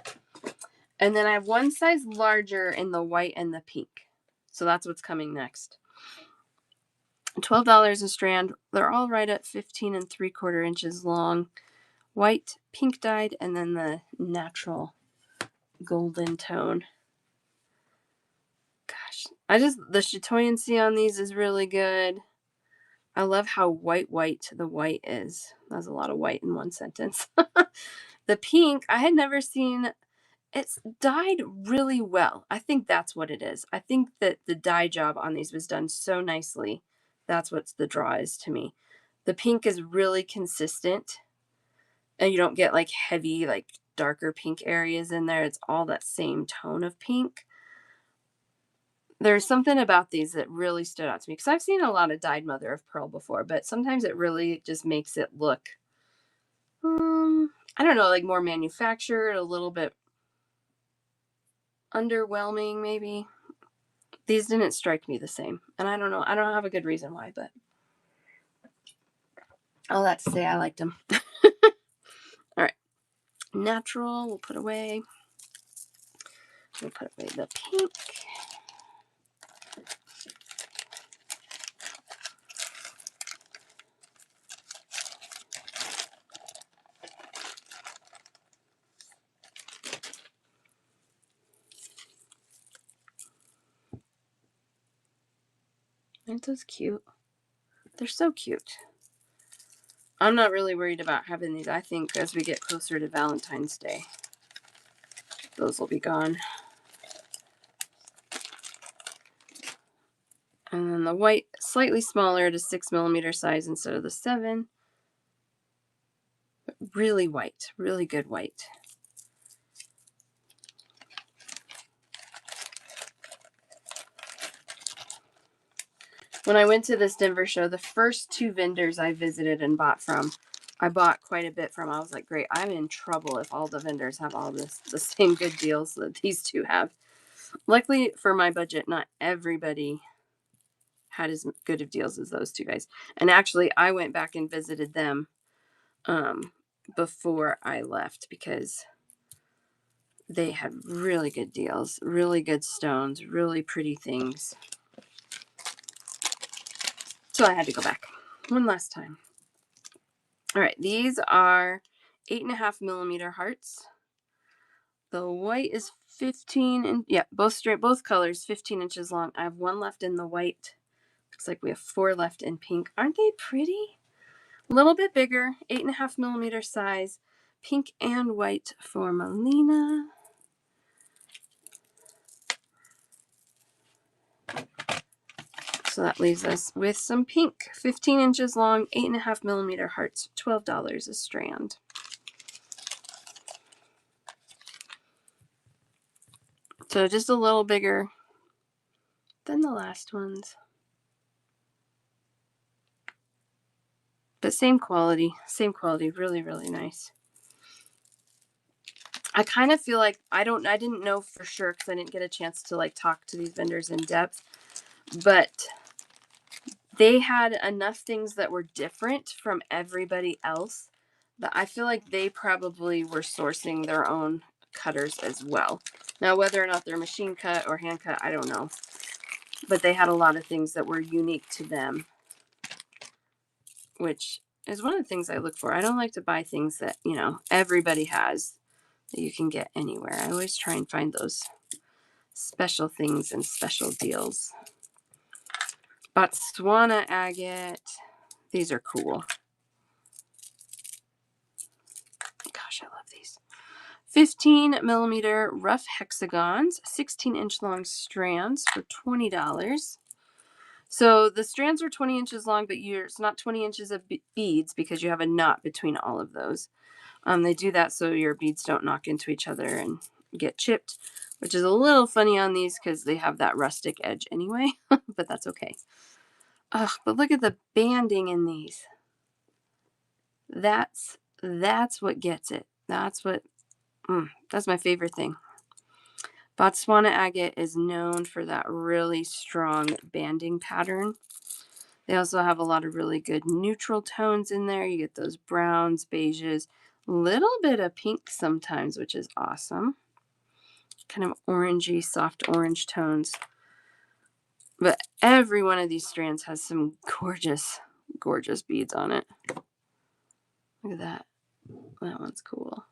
And then I have 1 size larger in the white and the pink. So that's what's coming next. $12 a strand. They're all right at 15 3/4 inches long. White, pink dyed, and then the natural golden tone. Gosh, the chatoyancy on these is really good. I love how white the white is. That's a lot of white in one sentence. The pink, I had never seen. It's dyed really well. I think that's what it is. I think that the dye job on these was done so nicely. That's what the draw is to me. The pink is really consistent, and you don't get like heavy, like darker pink areas in there. It's all that same tone of pink. There's something about these that really stood out to me because I've seen a lot of dyed mother of pearl before, but sometimes it really just makes it look, I don't know, like more manufactured, a little bit underwhelming maybe. These didn't strike me the same, and I don't know. I don't have a good reason why, but all that to say, I liked them. All right, natural. We'll put away. We'll put away the pink. Aren't those cute? They're so cute. I'm not really worried about having these. I think as we get closer to Valentine's Day, those will be gone. And then the white, slightly smaller at a 6mm size instead of the 7. But really white, really good white. When I went to this Denver show, the first 2 vendors I visited and bought from, I bought quite a bit from. I was like, great, I'm in trouble if all the vendors have all the same good deals that these 2 have. Luckily for my budget, not everybody had as good of deals as those 2 guys. And actually, I went back and visited them before I left because they had really good deals, really good stones, really pretty things. So I had to go back one last time. All right, these are 8.5mm hearts. The white is 15, and yeah, both colors 15 inches long. I have 1 left in the white. Looks like we have 4 left in pink. Aren't they pretty? A little bit bigger, 8.5 millimeter size, pink and white for Melina. So that leaves us with some pink, 15 inches long, 8.5 millimeter hearts, $12 a strand. So just a little bigger than the last ones. But same quality, really, really nice. I kind of feel like I didn't know for sure because I didn't get a chance to like talk to these vendors in depth, but they had enough things that were different from everybody else that I feel like they probably were sourcing their own cutters as well. Now, whether or not they're machine cut or hand cut, I don't know. But they had a lot of things that were unique to them, which is one of the things I look for. I don't like to buy things that, you know, everybody has that you can get anywhere. I always try and find those special things and special deals. Botswana agate. These are cool. Gosh, I love these. 15 millimeter rough hexagons, 16-inch long strands for $20. So the strands are 20 inches long, but it's not 20 inches of beads because you have a knot between all of those. They do that so your beads don't knock into each other and get chipped, which is a little funny on these because they have that rustic edge anyway, but that's okay. But look at the banding in these. That's what gets it. That's my favorite thing. Botswana agate is known for that really strong banding pattern. They also have a lot of really good neutral tones in there. You get those browns, beiges, little bit of pink sometimes, which is awesome. Kind of orangey, soft orange tones. But every one of these strands has some gorgeous, gorgeous beads on it. Look at that. That one's cool.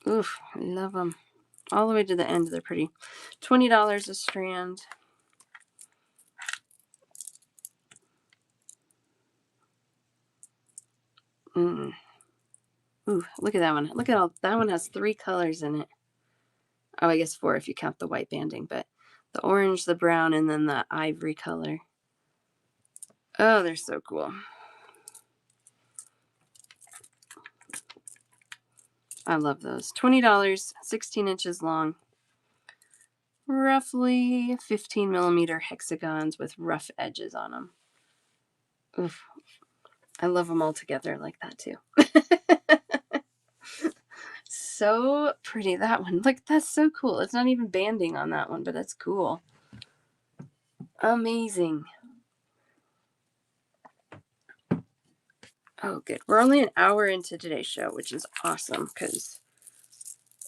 Oof, I love them. All the way to the end, they're pretty. $20 a strand. Ooh, look at that one. Look at all that one has 3 colors in it. Oh, I guess 4 if you count the white banding, but the orange, the brown, and then the ivory color. Oh, they're so cool. I love those. $20, 16 inches long. Roughly 15 millimeter hexagons with rough edges on them. Oof. I love them all together like that too. So pretty, that one. Look, that's so cool. It's not even banding on that one, but that's cool. Amazing. Oh, good. We're only an hour into today's show, which is awesome because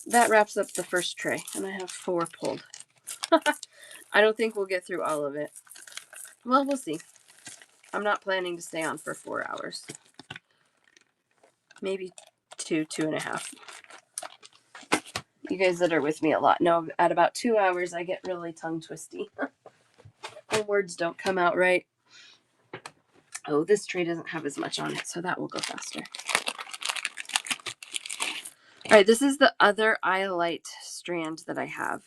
that wraps up the first tray, and I have 4 pulled. I don't think we'll get through all of it. Well, we'll see. I'm not planning to stay on for 4 hours. Maybe 2.5. You guys that are with me a lot know at about 2 hours, I get really tongue twisty. The words don't come out right. Oh, this tray doesn't have as much on it, so that will go faster. All right, this is the other Iolite strand that I have.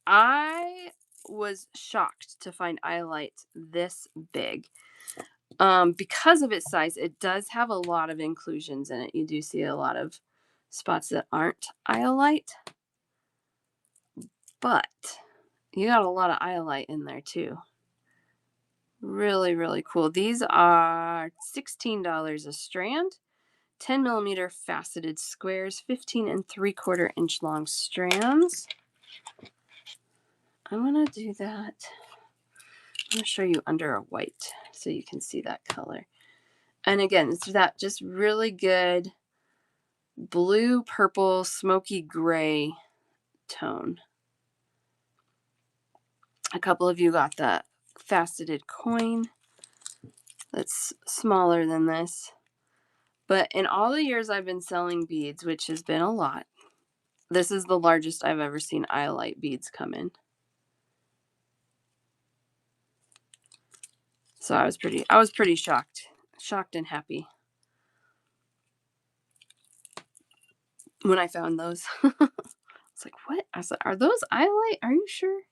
I was shocked to find Iolite this big. Because of its size, it does have a lot of inclusions in it. You do see a lot of spots that aren't Iolite, but you got a lot of Iolite in there too. Really, really cool. These are $16 a strand, 10 millimeter faceted squares, 15 3/4 inch long strands. I'm going to do that. I'm going to show you under a white so you can see that color. And again, it's that just really good blue, purple, smoky gray tone. A couple of you got the faceted coin that's smaller than this. But in all the years I've been selling beads, which has been a lot, this is the largest I've ever seen Iolite beads come in. So I was pretty shocked and happy when I found those. It's like, what? I was like, are those Iolite? Are you sure?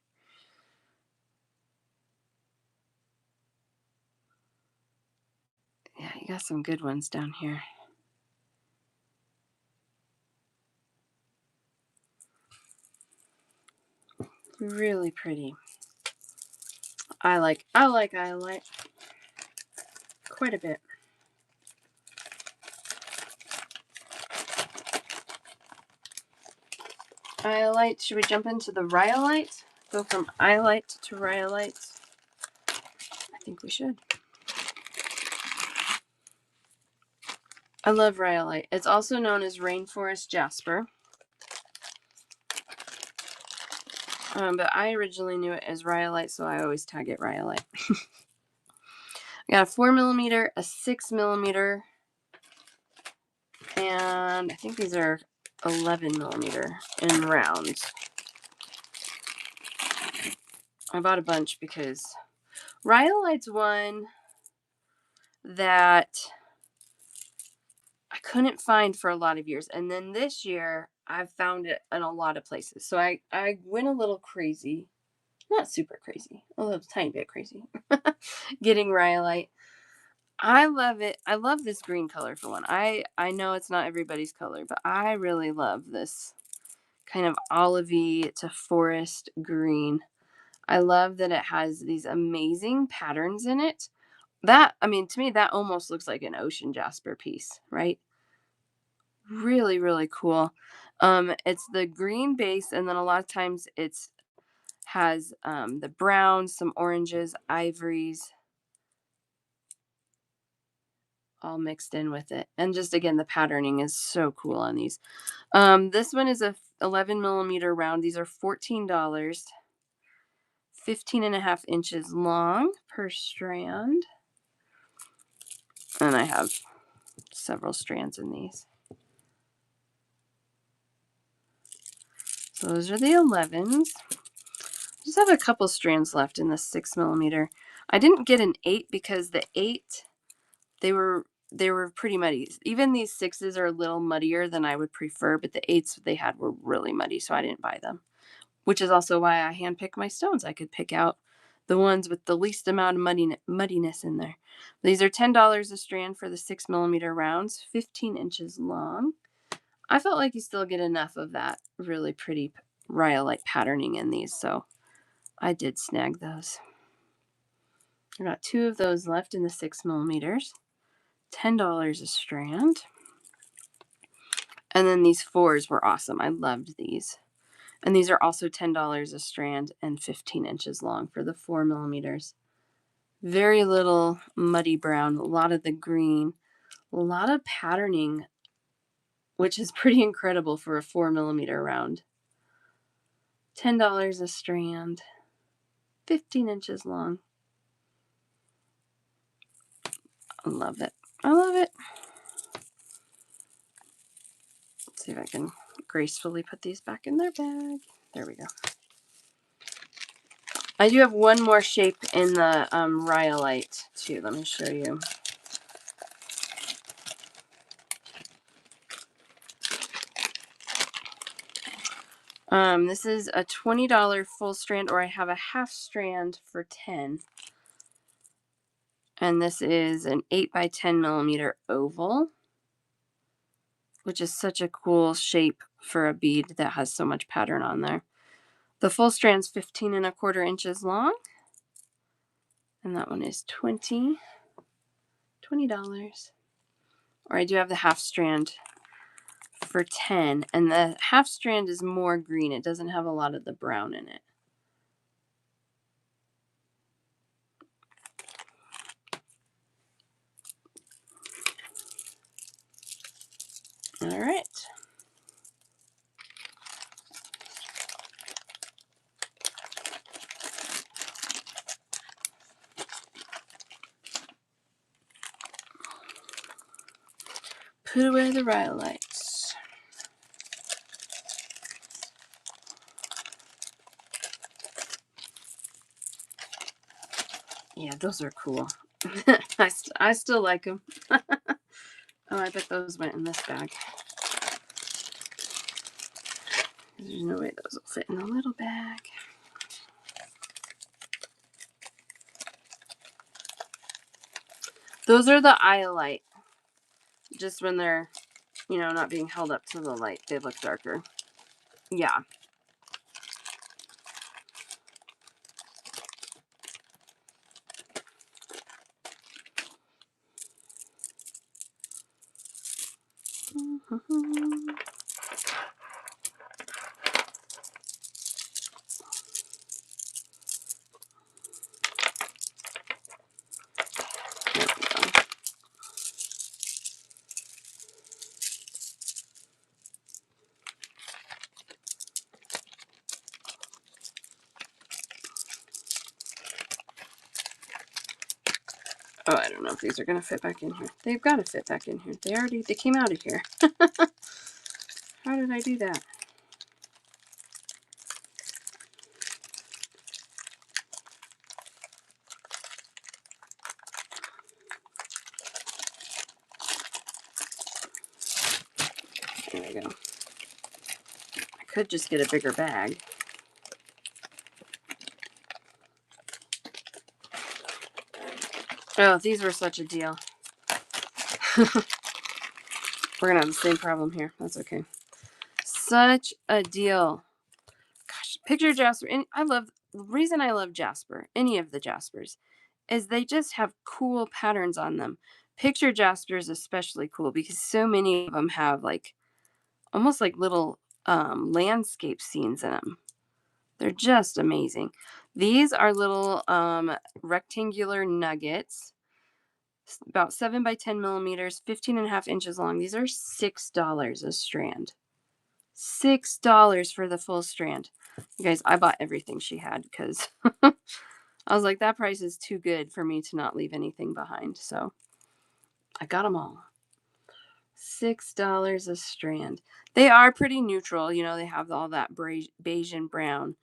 Yeah, you got some good ones down here. Really pretty. I like Iolite quite a bit. Iolite. Should we jump into the Rhyolite? Go from Iolite to Rhyolite? I think we should. I love Rhyolite. It's also known as Rainforest Jasper. But I originally knew it as Rhyolite, so I always tag it Rhyolite. I got a 4mm, a 6mm, and I think these are 11mm in rounds. I bought a bunch because Rhyolite's one that I couldn't find for a lot of years. And then this year, I've found it in a lot of places. So I went a little crazy. Not super crazy. A little tiny bit crazy. Getting Rhyolite. I love it. I love this green color for one. I know it's not everybody's color, but I really love this kind of olivey to forest green. I love that it has these amazing patterns in it. That, I mean, to me, that almost looks like an ocean jasper piece, right? Really, really cool. It's the green base, and then a lot of times it's has the browns, some oranges, ivories, all mixed in with it. And just again, the patterning is so cool on these. This one is a 11mm round. These are $14, 15.5 inches long per strand. And I have several strands in these. So those are the 11s. Just have a couple strands left in the 6mm. I didn't get an 8 because the 8, they were pretty muddy. Even these 6s are a little muddier than I would prefer, but the 8s they had were really muddy, so I didn't buy them. Which is also why I handpick my stones. I could pick out the ones with the least amount of muddiness in there. These are $10 a strand for the 6mm rounds, 15 inches long. I felt like you still get enough of that really pretty Rhyolite patterning in these, so I did snag those. I got 2 of those left in the 6mm, $10 a strand. And then these 4s were awesome. I loved these. And these are also $10 a strand and 15 inches long for the 4mm. Very little muddy brown, a lot of the green, a lot of patterning, which is pretty incredible for a 4mm round. $10 a strand, 15 inches long. I love it. I love it. Let's see if I can gracefully put these back in their bag. There we go. I do have one more shape in the Rhyolite too. Let me show you. This is a $20 full strand, or I have a half strand for $10. And this is an 8x10mm oval, which is such a cool shape for a bead that has so much pattern on there. The full strand's 15.25 inches long. And that one is $20. Or I do have the half strand for 10, and the half strand is more green. It doesn't have a lot of the brown in it. All right. Put away the Rhyolites. Yeah, those are cool. I still like them. Oh, I bet those went in this bag. There's no way those will fit in the little bag. Those are the Iolite. Just when they're, not being held up to the light, they look darker. Yeah. There we go. Oh, I don't know if these are going to fit back in here. They've got to fit back in here. They came out of here. How did I do that? There we go. I could just get a bigger bag. Oh, these were such a deal. We're going to have the same problem here. That's okay. Such a deal. Gosh, picture Jasper. And the reason I love Jasper, any of the Jaspers, is they just have cool patterns on them. Picture Jasper is especially cool because so many of them have almost like little landscape scenes in them. They're just amazing. These are little rectangular nuggets, about 7 by 10 millimeters, 15.5 inches long. These are $6 a strand. $6 for the full strand. You guys, I bought everything she had because I was like, that price is too good for me to not leave anything behind. So I got them all. $6 a strand. They are pretty neutral. They have all that beige and brown.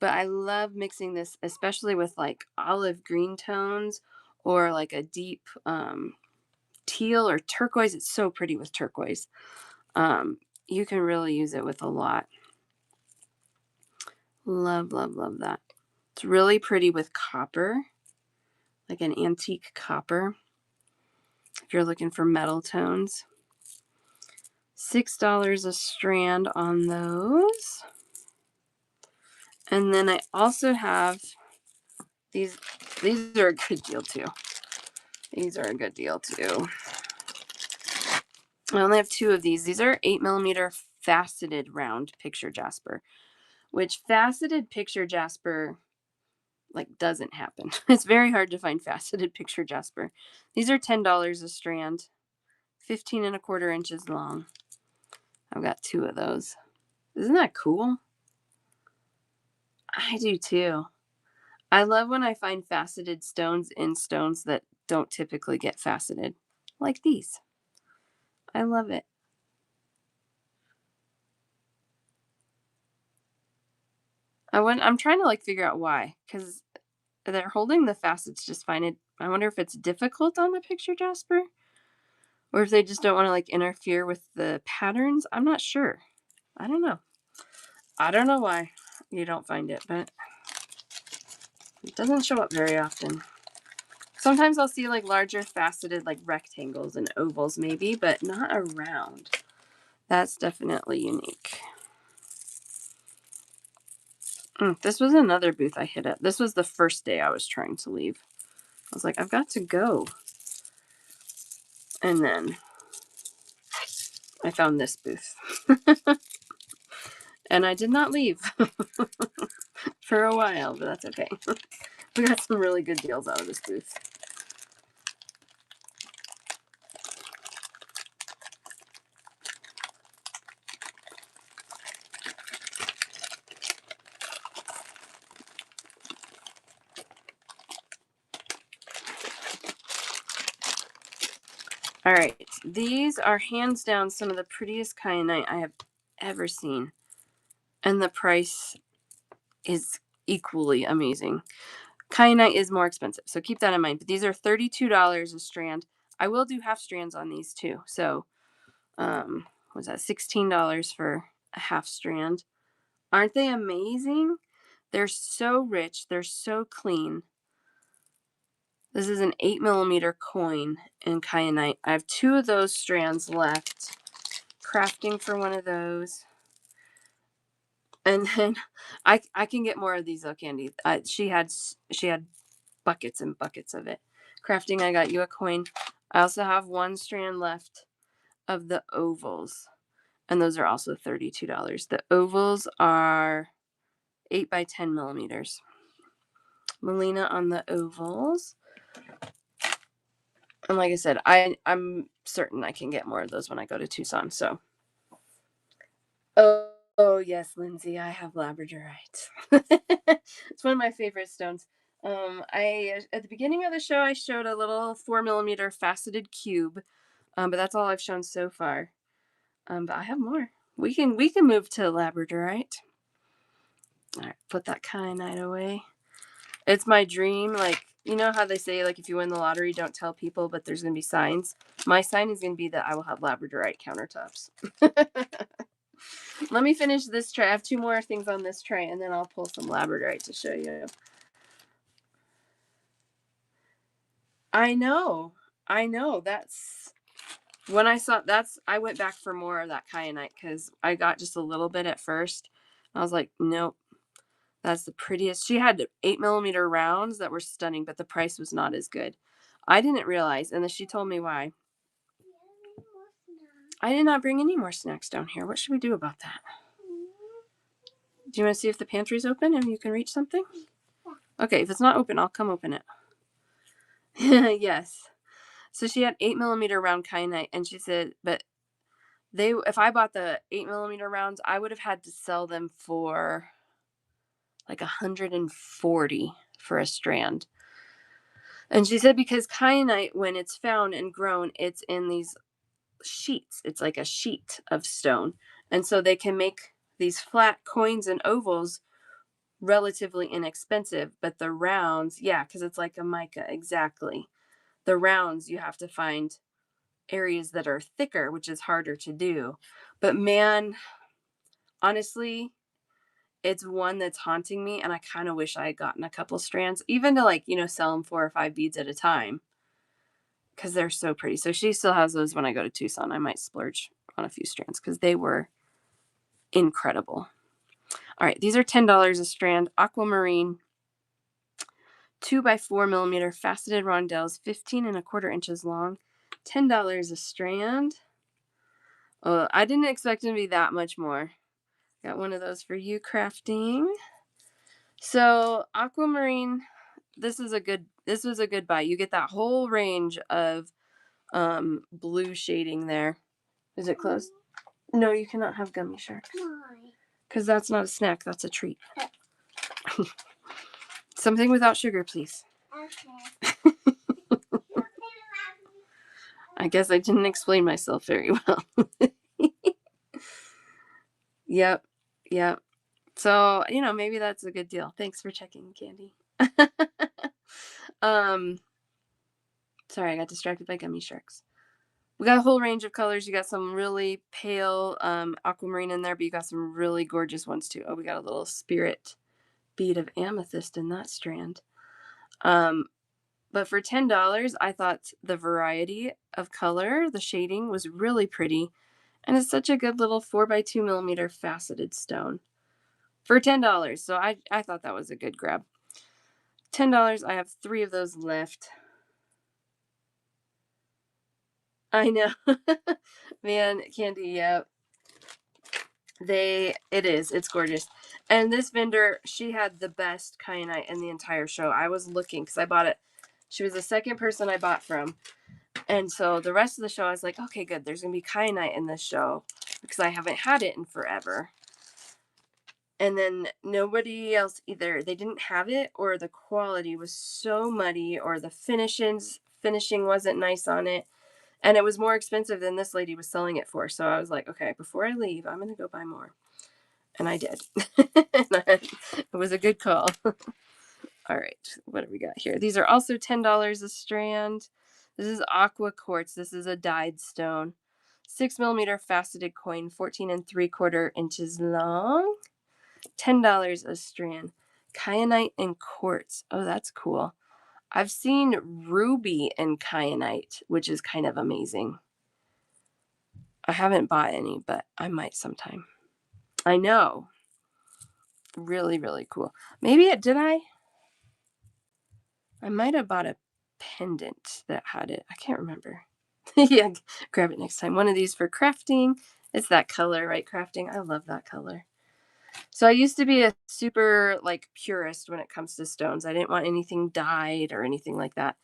But I love mixing this, especially with like olive green tones or like a deep teal or turquoise. It's so pretty with turquoise. You can really use it with a lot. Love, love, love that. It's really pretty with copper, like an antique copper, if you're looking for metal tones. $6 a strand on those. And then I also have these. These are a good deal too. These are a good deal too. I only have 2 of these. These are 8mm faceted round picture jasper, which faceted picture jasper doesn't happen. It's very hard to find faceted picture jasper. These are $10 a strand, 15.25 inches long. I've got 2 of those. Isn't that cool? I do too. I love when I find faceted stones in stones that don't typically get faceted, like these. I love it. I'm trying to figure out why, because they're holding the facets just fine. I wonder if it's difficult on the picture jasper, or if they just don't want to interfere with the patterns. I'm not sure. I don't know. I don't know why you don't find it, but it doesn't show up very often. Sometimes I'll see larger faceted rectangles and ovals maybe, but not a round. That's definitely unique. This was another booth I hit at. This was the first day I was trying to leave. I was like, I've got to go. And then I found this booth. And I did not leave for a while, but that's okay. We got some really good deals out of this booth. All right, these are hands down some of the prettiest kyanite I have ever seen. And the price is equally amazing. Kyanite is more expensive, so keep that in mind. But these are $32 a strand. I will do half strands on these too. So, was that $16 for a half strand? Aren't they amazing? They're so rich. They're so clean. This is an 8mm coin in kyanite. I have 2 of those strands left. Crafting for one of those. And then I can get more of these though, Candy. She had buckets and buckets of it. Crafting, I got you a coin. I also have 1 strand left of the ovals, and those are also $32. The ovals are 8 by 10 millimeters. Melina on the ovals. And like I said, I'm certain I can get more of those when I go to Tucson. So, oh yes, Lindsay, I have labradorite. It's one of my favorite stones. I at the beginning of the show I showed a little 4mm faceted cube, but that's all I've shown so far. But I have more. We can move to labradorite. All right, put that kyanite away. It's my dream. Like, you know how they say, like, if you win the lottery, don't tell people, but there's going to be signs. My sign is going to be that I will have labradorite countertops. Let me finish this tray. I have 2 more things on this tray, and then I'll pull some labradorite to show you. I know. That's when I saw I went back for more of that kyanite because I got just a little bit at first. I was like, nope, that's the prettiest. She had 8mm rounds that were stunning, but the price was not as good. I didn't realize, and then she told me why. I did not bring any more snacks down here. What should we do about that? Do you want to see if the pantry's open and you can reach something? Okay, if it's not open, I'll come open it. Yes. So she had 8mm round kyanite, and she said, but if I bought the 8mm rounds, I would have had to sell them for like 140 for a strand. And she said because kyanite, when it's found and grown, it's in these sheets. It's like a sheet of stone. And so they can make these flat coins and ovals relatively inexpensive, but the rounds, yeah, because it's like a mica, exactly. The rounds, you have to find areas that are thicker, which is harder to do. But man, honestly, it's one that's haunting me, and I kind of wish I had gotten a couple strands, even to, like, sell them 4 or 5 beads at a time, because they're so pretty. So she still has those when I go to Tucson. I might splurge on a few strands because they were incredible. All right, these are $10 a strand, aquamarine, 2 by 4mm faceted rondelles, 15 1/4 inches long, $10 a strand. Oh, I didn't expect it to be that much more. Got one of those for you, crafting. So aquamarine, this was a good buy. You get that whole range of blue shading there. Is it closed? No, you cannot have gummy sharks. Why? Because that's not a snack, that's a treat. Something without sugar, please. Okay. I guess I didn't explain myself very well. Yep. So, maybe that's a good deal. Thanks for checking, Candy. Sorry, I got distracted by gummy sharks. We got a whole range of colors. You got some really pale aquamarine in there, but you got some really gorgeous ones too. Oh, we got a little spirit bead of amethyst in that strand. But for $10, I thought the variety of color, the shading was really pretty. And it's such a good little 4 by 2mm faceted stone for $10. So I thought that was a good grab. $10. I have 3 of those left. I know. Man, Candy, yeah. It's gorgeous. And this vendor, she had the best kyanite in the entire show. I was looking because I bought it. She was the second person I bought from. And so the rest of the show, I was like, okay, good. There's going to be kyanite in this show because I haven't had it in forever. And then nobody else either. They didn't have it, or the quality was so muddy, or the finishing wasn't nice on it. And it was more expensive than this lady was selling it for. So I was like, okay, before I leave, I'm going to go buy more. And I did. It was a good call. All right, what do we got here? These are also $10 a strand. This is aqua quartz. This is a dyed stone. 6 millimeter faceted coin, 14 3/4 inches long. $10 a strand. Kyanite and quartz. Oh, that's cool. I've seen ruby and kyanite, which is kind of amazing. I haven't bought any, but I might sometime. I know. Really, really cool. Maybe it did I might have bought a pendant that had it. I can't remember. Yeah, grab it next time. One of these for crafting. It's that color, right? Crafting. I love that color. So I used to be a super like purist when it comes to stones. I didn't want anything dyed or anything like that.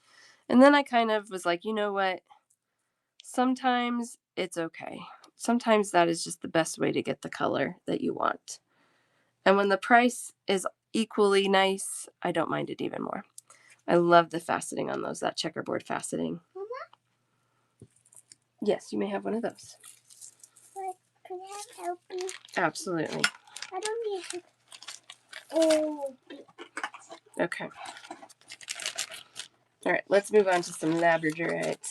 And then I kind of was like, you know what? Sometimes it's okay. Sometimes that is just the best way to get the color that you want. And when the price is equally nice, I don't mind it even more. I love the faceting on those, that checkerboard faceting. Mama? Yes, you may have one of those. What? Can I have help you? Absolutely. I don't need help. Oh. Okay. All right, let's move on to some labradorite.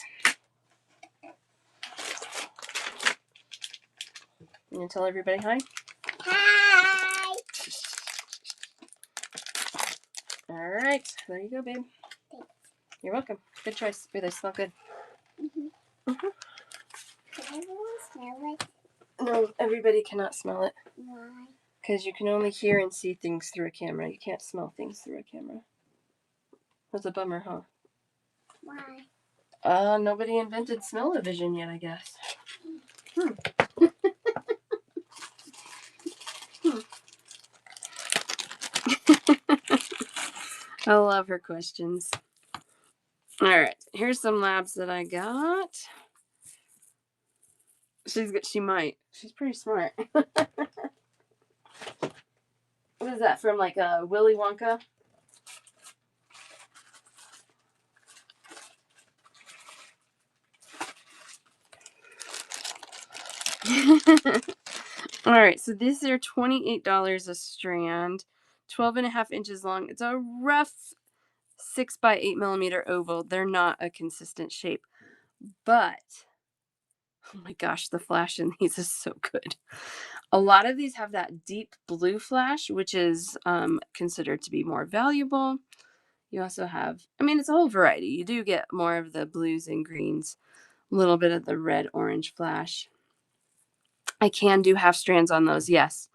You gonna tell everybody hi? Hi. All right, there you go, babe. Thanks. You're welcome. Good choice. Ooh, they smell good. Can everyone smell it? No, everybody cannot smell it. Why? Because you can only hear and see things through a camera. You can't smell things through a camera. That's a bummer, huh? Why? Nobody invented smell-o-vision yet, I guess. I love her questions. All right, here's some labs that I got. She might. She's pretty smart. What is that from, like Willy Wonka? All right, so these are $28 a strand, 12.5 inches long. It's a rough 6 by 8 millimeter oval. They're not a consistent shape, but oh my gosh, the flash in these is so good. A lot of these have that deep blue flash, which is considered to be more valuable. You also have, I mean, it's a whole variety. You do get more of the blues and greens, a little bit of the red orange flash. I can do half strands on those, yes.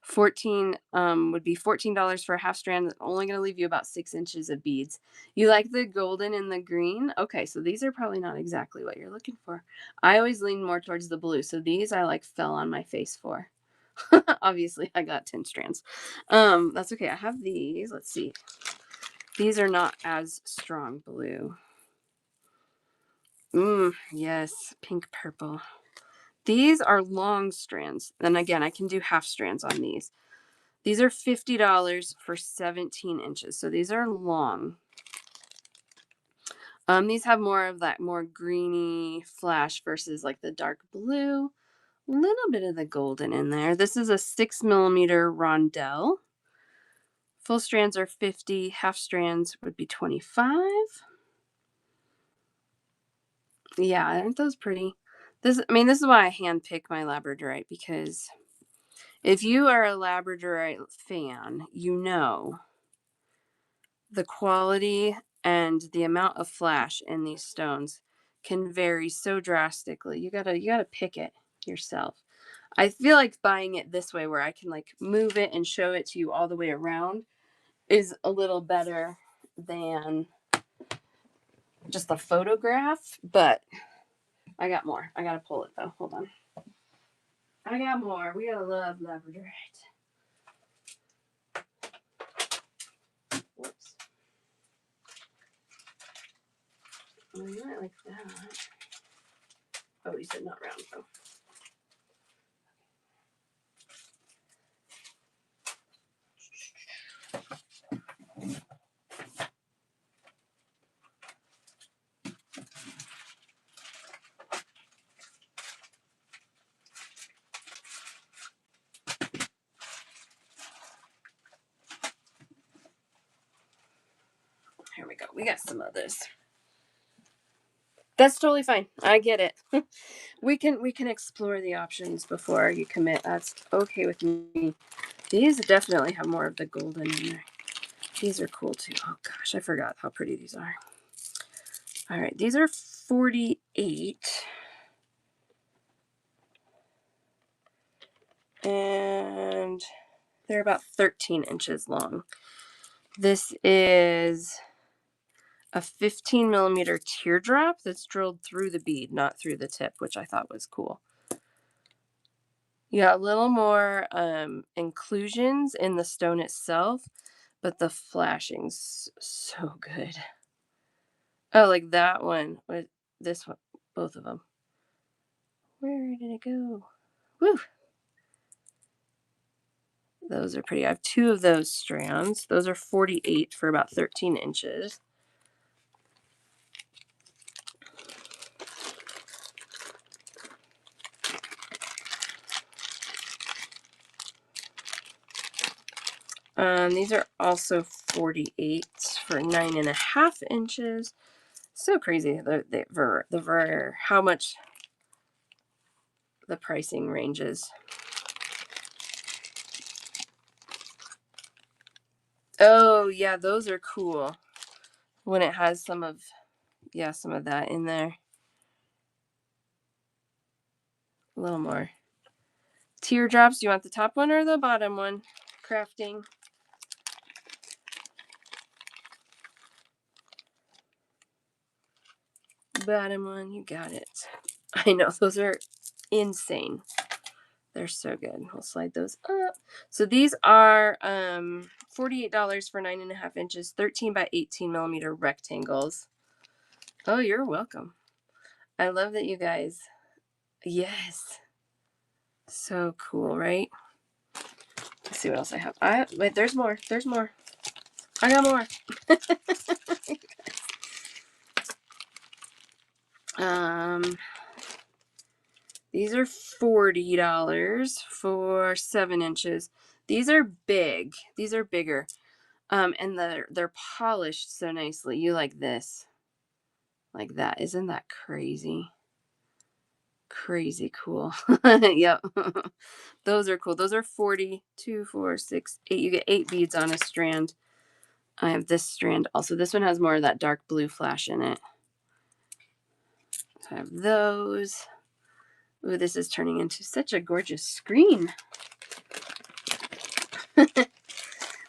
14 would be $14 for a half strand. That's only going to leave you about 6 inches of beads. You like the golden and the green? Okay, so these are probably not exactly what you're looking for. I always lean more towards the blue, so these I like fell on my face for. Obviously, I got 10 strands. That's okay. I have these. Let's see. These are not as strong blue. Yes, pink purple. These are long strands. And again, I can do half strands on these. These are $50 for 17 inches. So these are long. These have more of that more greeny flash versus like the dark blue. A little bit of the golden in there. This is a 6 millimeter rondelle. Full strands are 50. Half strands would be 25. Yeah, aren't those pretty? This is why I handpick my labradorite, because if you are a labradorite fan, you know the quality and the amount of flash in these stones can vary so drastically. You gotta pick it yourself. I feel like buying it this way, where I can like move it and show it to you all the way around, is a little better than just a photograph. But I got more. I gotta pull it though. Hold on. I got more. We gotta love labradorite. Whoops. I might like that. Oh, you said not round though. We got some others. That's totally fine. I get it. We can explore the options before you commit. That's okay with me. These definitely have more of the golden in there. These are cool too. Oh gosh, I forgot how pretty these are. All right, these are 48. And they're about 13 inches long. This is a 15 millimeter teardrop that's drilled through the bead, not through the tip, which I thought was cool. You got a little more inclusions in the stone itself, but the flashing's so good. Oh, like that one with this one, both of them. Where did it go? Woo! Those are pretty. I have 2 of those strands. Those are 48 for about 13 inches. These are also 48 for 9.5 inches. So crazy for how much the pricing ranges. Oh yeah, those are cool. When it has some of that in there. A little more. Teardrops. Do you want the top one or the bottom one? Crafting. Bottom one, you got it. I know, those are insane. They're so good. We'll slide those up. So these are $48 for 9.5 inches, 13 by 18 millimeter rectangles. Oh, you're welcome. I love that you guys. Yes. So cool, right? Let's see what else I have. Wait, there's more. There's more. I got more. These are $40 for 7 inches. These are big. These are bigger. And they're polished so nicely. You like this. Like that. Isn't that crazy? Crazy cool. Yep. Those are cool. Those are 40, 2, 4, 6, 8. You get 8 beads on a strand. I have this strand also. This one has more of that dark blue flash in it. So I have those. Ooh, this is turning into such a gorgeous screen.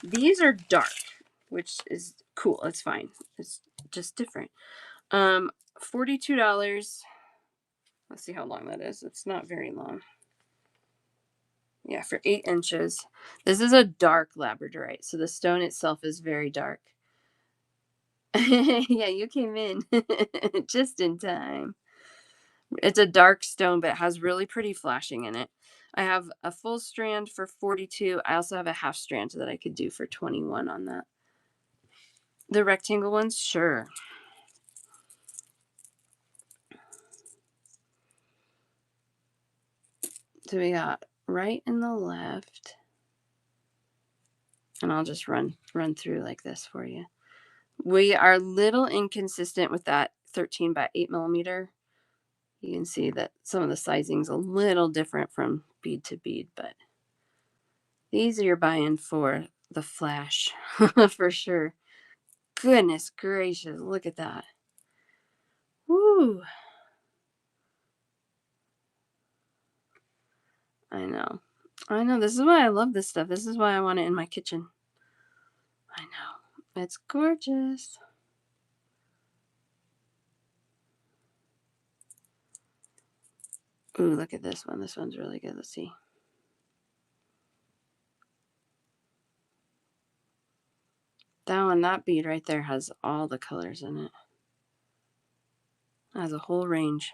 These are dark, which is cool. It's fine. It's just different. $42. Let's see how long that is. It's not very long. Yeah, for 8 inches. This is a dark labradorite, so the stone itself is very dark. Yeah, you came in just in time. It's a dark stone, but it has really pretty flashing in it. I have a full strand for 42. I also have a half strand that I could do for 21 on that. The rectangle ones? Sure. So we got right and the left. And I'll just run through like this for you. We are a little inconsistent with that 13 by 8 millimeter. You can see that some of the sizing's a little different from bead to bead, but these are your buy-in for the flash for sure. Goodness gracious, look at that. Woo. I know. I know. This is why I love this stuff. This is why I want it in my kitchen. I know. It's gorgeous. Ooh, look at this one. This one's really good. Let's see. That one, that bead right there has all the colors in it. It has a whole range.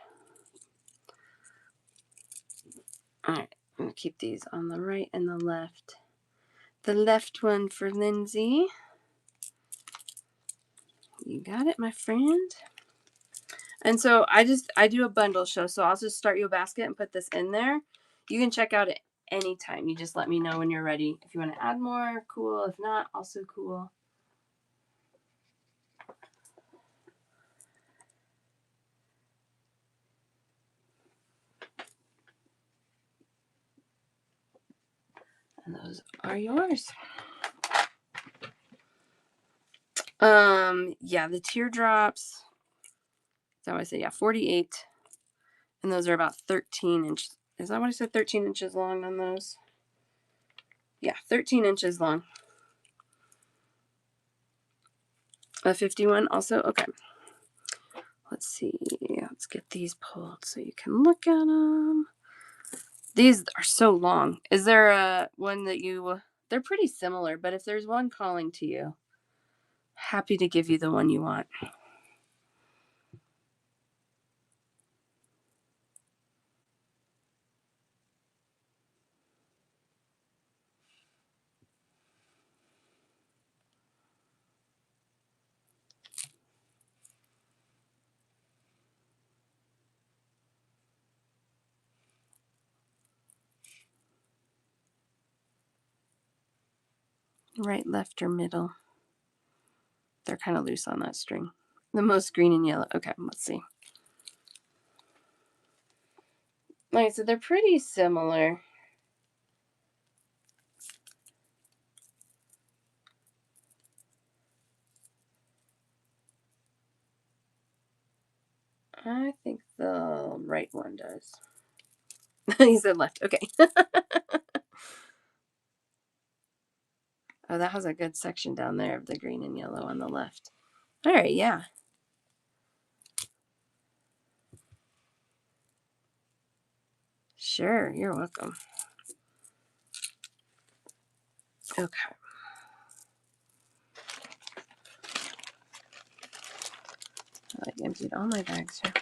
All right, I'm going to keep these on the right and the left. The left one for Lindsay. You got it, my friend. And so I do a bundle show, so I'll just start you a basket and put this in there. You can check out at any time. You just let me know when you're ready. If you want to add more, cool. If not, also cool. And those are yours. Yeah, the teardrops. Is that what I said? Yeah, 48. And those are about 13 inches. Is that what I said? 13 inches long on those? Yeah, 13 inches long. A 51 also? Okay. Let's see. Let's get these pulled so you can look at them. These are so long. Is there a one that you... They're pretty similar, but if there's one calling to you, happy to give you the one you want. Right, left, or middle. They're kind of loose on that string. The most green and yellow. Okay, let's see. Like I said, they're pretty similar. I think the right one does. He said left. Okay. Oh, that has a good section down there of the green and yellow on the left. All right, yeah. Sure, you're welcome. Okay. I emptied all my bags here.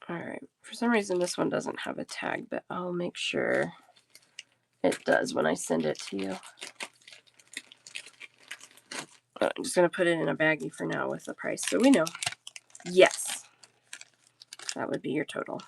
All right. For some reason, this one doesn't have a tag, but I'll make sure it does when I send it to you. I'm just going to put it in a baggie for now with the price so we know. Yes. That would be your total.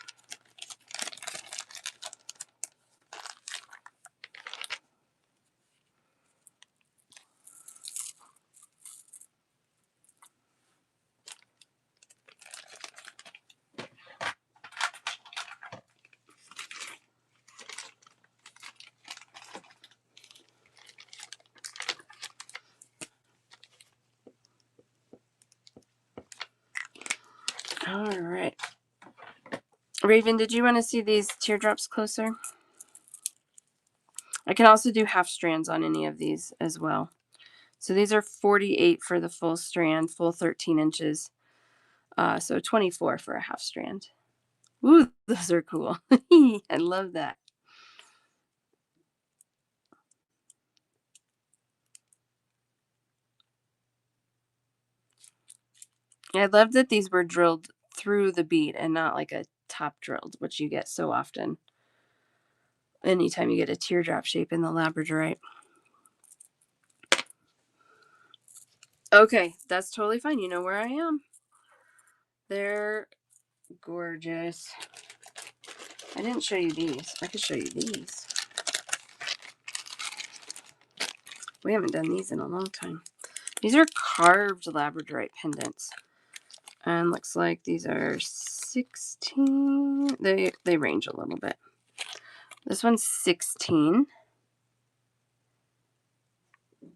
All right. Raven, did you want to see these teardrops closer? I can also do half strands on any of these as well. So these are 48 for the full strand, full 13 inches. So 24 for a half strand. Ooh, those are cool. I love that. I love that these were drilled through the bead and not like a top drilled, which you get so often anytime you get a teardrop shape in the labradorite. Okay, that's totally fine. You know where I am. They're gorgeous. I didn't show you these. I could show you these. We haven't done these in a long time. These are carved labradorite pendants. And looks like these are 16. They range a little bit. This one's 16.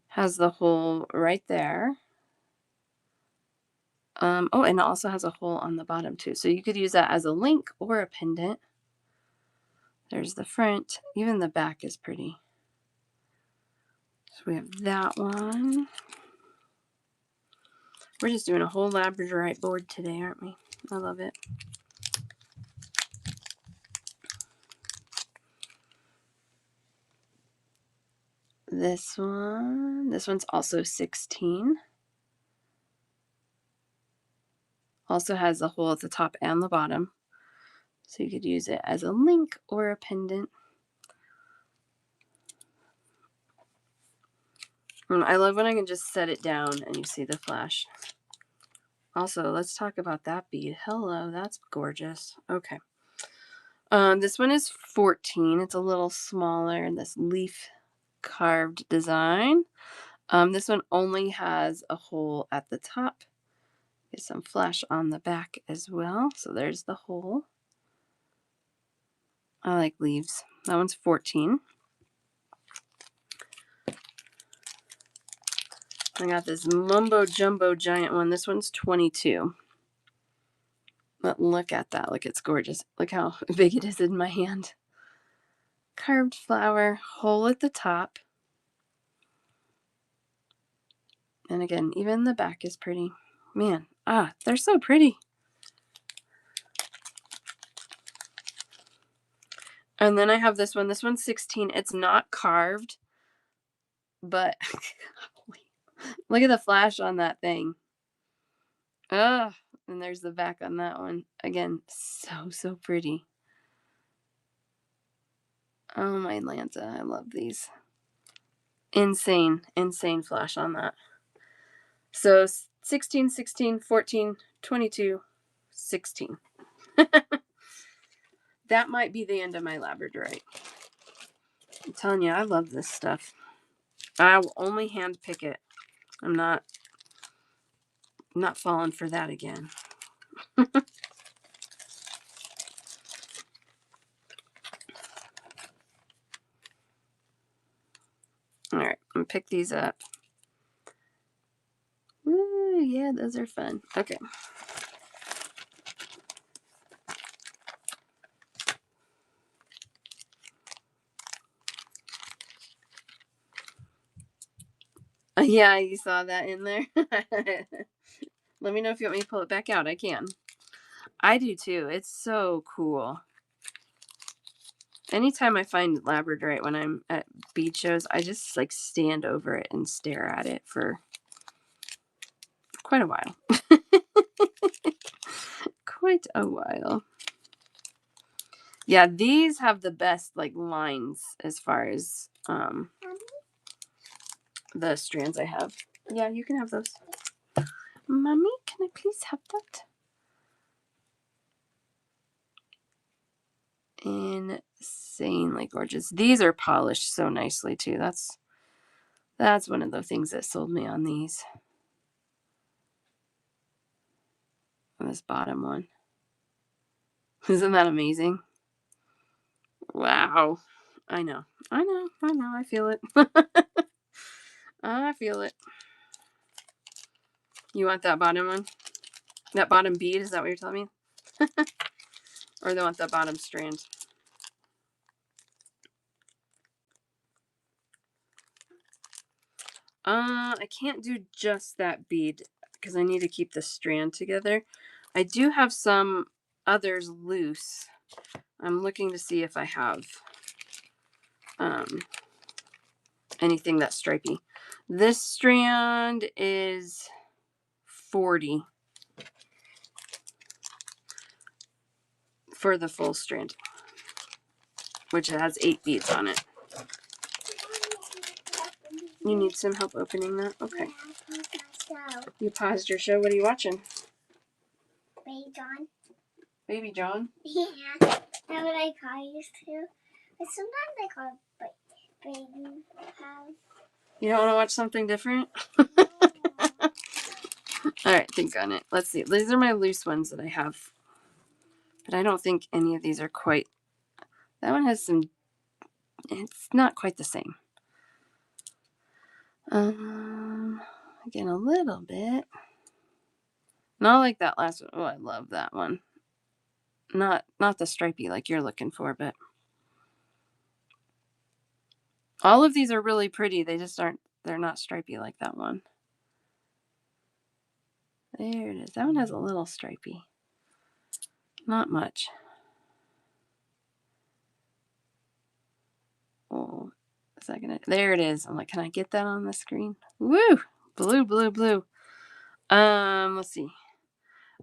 Has the hole right there. Oh, and it also has a hole on the bottom too. So you could use that as a link or a pendant. There's the front. Even the back is pretty. So we have that one. We're just doing a whole labradorite board today, aren't we? I love it. This one's also 16. Also has a hole at the top and the bottom. So you could use it as a link or a pendant. I love when I can just set it down and you see the flash. Also, let's talk about that bead. Hello, that's gorgeous. Okay. This one is 14. It's a little smaller in this leaf carved design. This one only has a hole at the top, Get some flash on the back as well. So there's the hole. I like leaves. That one's 14. I got this Mumbo Jumbo Giant one. This one's 22. But look at that. Look, it's gorgeous. Look how big it is in my hand. Carved flower, hole at the top. And again, even the back is pretty. Man, they're so pretty. And then I have this one. This one's 16. It's not carved, but look at the flash on that thing. And there's the back on that one. Again, so pretty. Oh, my Lanta. I love these. Insane flash on that. So 16, 16, 14, 22, 16. That might be the end of my labradorite. I'm telling you, I love this stuff. I will only hand pick it. I'm not falling for that again. All right, I'm gonna pick these up. Ooh, yeah, those are fun. Okay. Yeah, you saw that in there. Let me know if you want me to pull it back out. I can. I do too. It's so cool. Anytime I find labradorite when I'm at bead shows, I just like stand over it and stare at it for quite a while. Quite a while. Yeah, these have the best like lines as far as the strands I have. Yeah, you can have those. Mommy, can I please have that? Insanely gorgeous. These are polished so nicely too. That's one of the things that sold me on these. On this bottom one. Isn't that amazing? Wow. I know. I feel it. I feel it. You want that bottom one? That bottom bead? Is that what you're telling me? Or they want the bottom strand? I can't do just that bead because I need to keep the strand together. I do have some others loose. I'm looking to see if I have anything that's stripy. This strand is 40 for the full strand, which has 8 beads on it. You need some help opening that? Okay. You paused your show. What are you watching? Baby John. Baby John? Yeah. That's what I call used to. But sometimes I call it Baby House. You don't want to watch something different? All right, think on it. Let's see. These are my loose ones that I have. But I don't think any of these are quite... That one has some... It's not quite the same. Again, a little bit. Not like that last one. Oh, I love that one. Not the stripey like you're looking for, but... All of these are really pretty. They just aren't... They're not stripey like that one. There it is. That one has a little stripey. Not much. Oh, is that gonna... There it is. I'm like, can I get that on the screen? Woo! Blue, blue, blue. Let's see.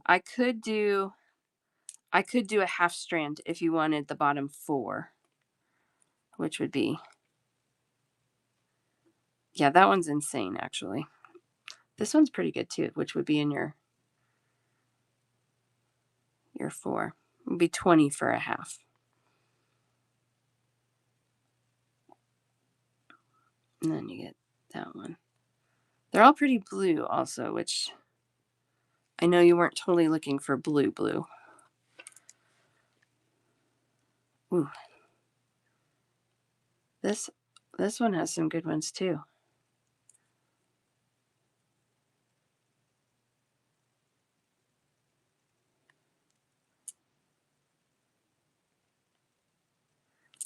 I could do a half strand if you wanted the bottom 4, which would be... Yeah, that one's insane, actually. This one's pretty good, too, which would be in your 4. It would be 20 for a half. And then you get that one. They're all pretty blue also, which I know you weren't totally looking for blue blue. Ooh. This one has some good ones too.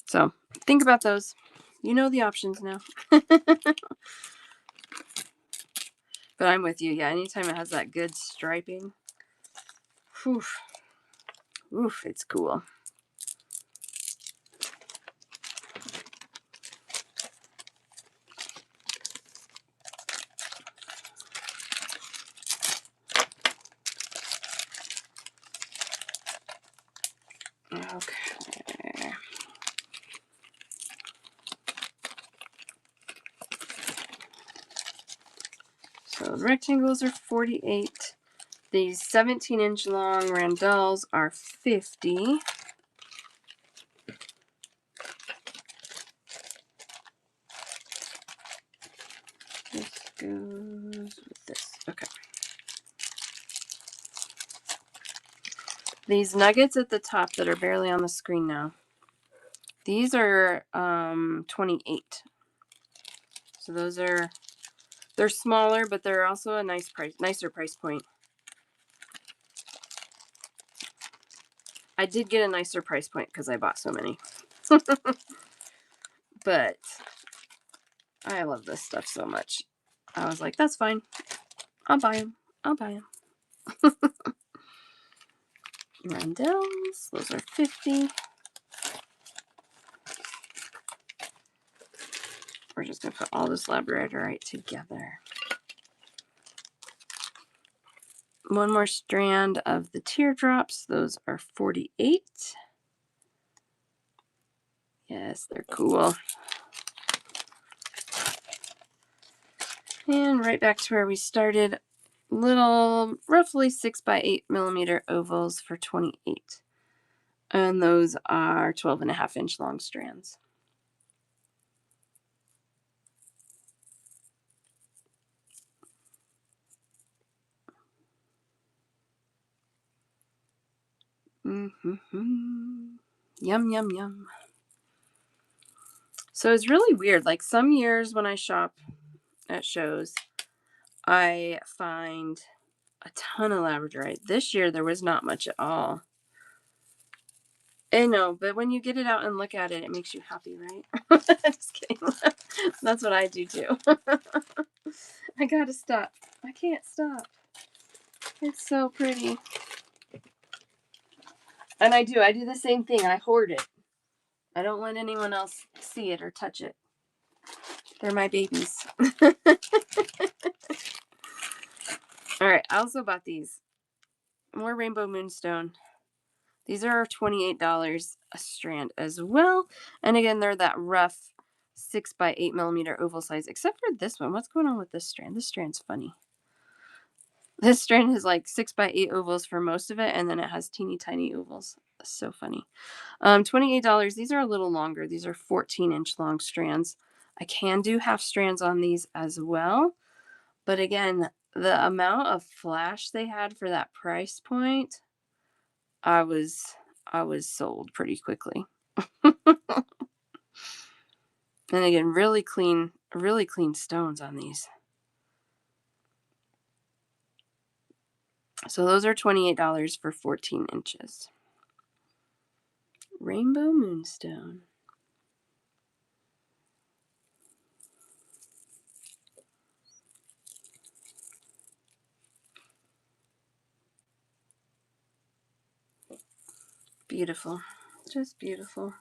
So think about those. You know the options now. But I'm with you. Yeah, anytime it has that good striping, whew, oof, it's cool. Okay. So the rectangles are 48. These 17-inch long randals are 50. This goes with this. Okay. These nuggets at the top that are barely on the screen now. These are 28. So those are, they're smaller, but they're also a nicer price point. I did get a nicer price point because I bought so many. But I love this stuff so much. I was like, that's fine. I'll buy them. I'll buy them. Randalls, those are 50. We're just going to put all this labradorite together. One more strand of the teardrops. Those are 48. Yes, they're cool. And right back to where we started. Little, roughly 6x8mm ovals for 28. And those are 12.5-inch long strands. Mm-hmm. Yum, yum, yum. So it's really weird. Like some years when I shop at shows, I find a ton of labradorite. This year there was not much at all. I know, but when you get it out and look at it, it makes you happy, right? Just kidding. That's what I do too. I gotta stop. I can't stop. It's so pretty. And I do the same thing. I hoard it. I don't let anyone else see it or touch it. They're my babies. All right, I also bought these. More rainbow moonstone. These are $28 a strand as well. And again, they're that rough 6x8mm oval size, except for this one. What's going on with this strand? This strand's funny. This strand is like 6x8 ovals for most of it, and then it has teeny tiny ovals. That's so funny. $28. These are a little longer. These are 14-inch long strands. I can do half strands on these as well. But again, the amount of flash they had for that price point, I was sold pretty quickly. And again, really clean stones on these. So those are $28 for 14 inches. Rainbow moonstone. Beautiful. Just beautiful.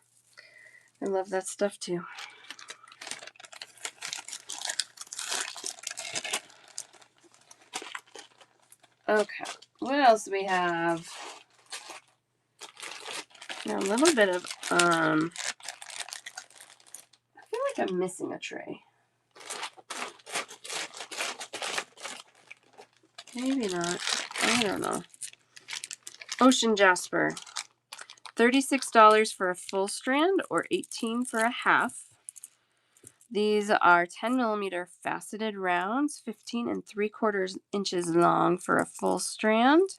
I love that stuff too. Okay. What else do we have? Now, a little bit of, I feel like I'm missing a tray. Maybe not. I don't know. Ocean jasper. $36 for a full strand or $18 for a half. These are 10 millimeter faceted rounds, 15 3/4 inches long for a full strand.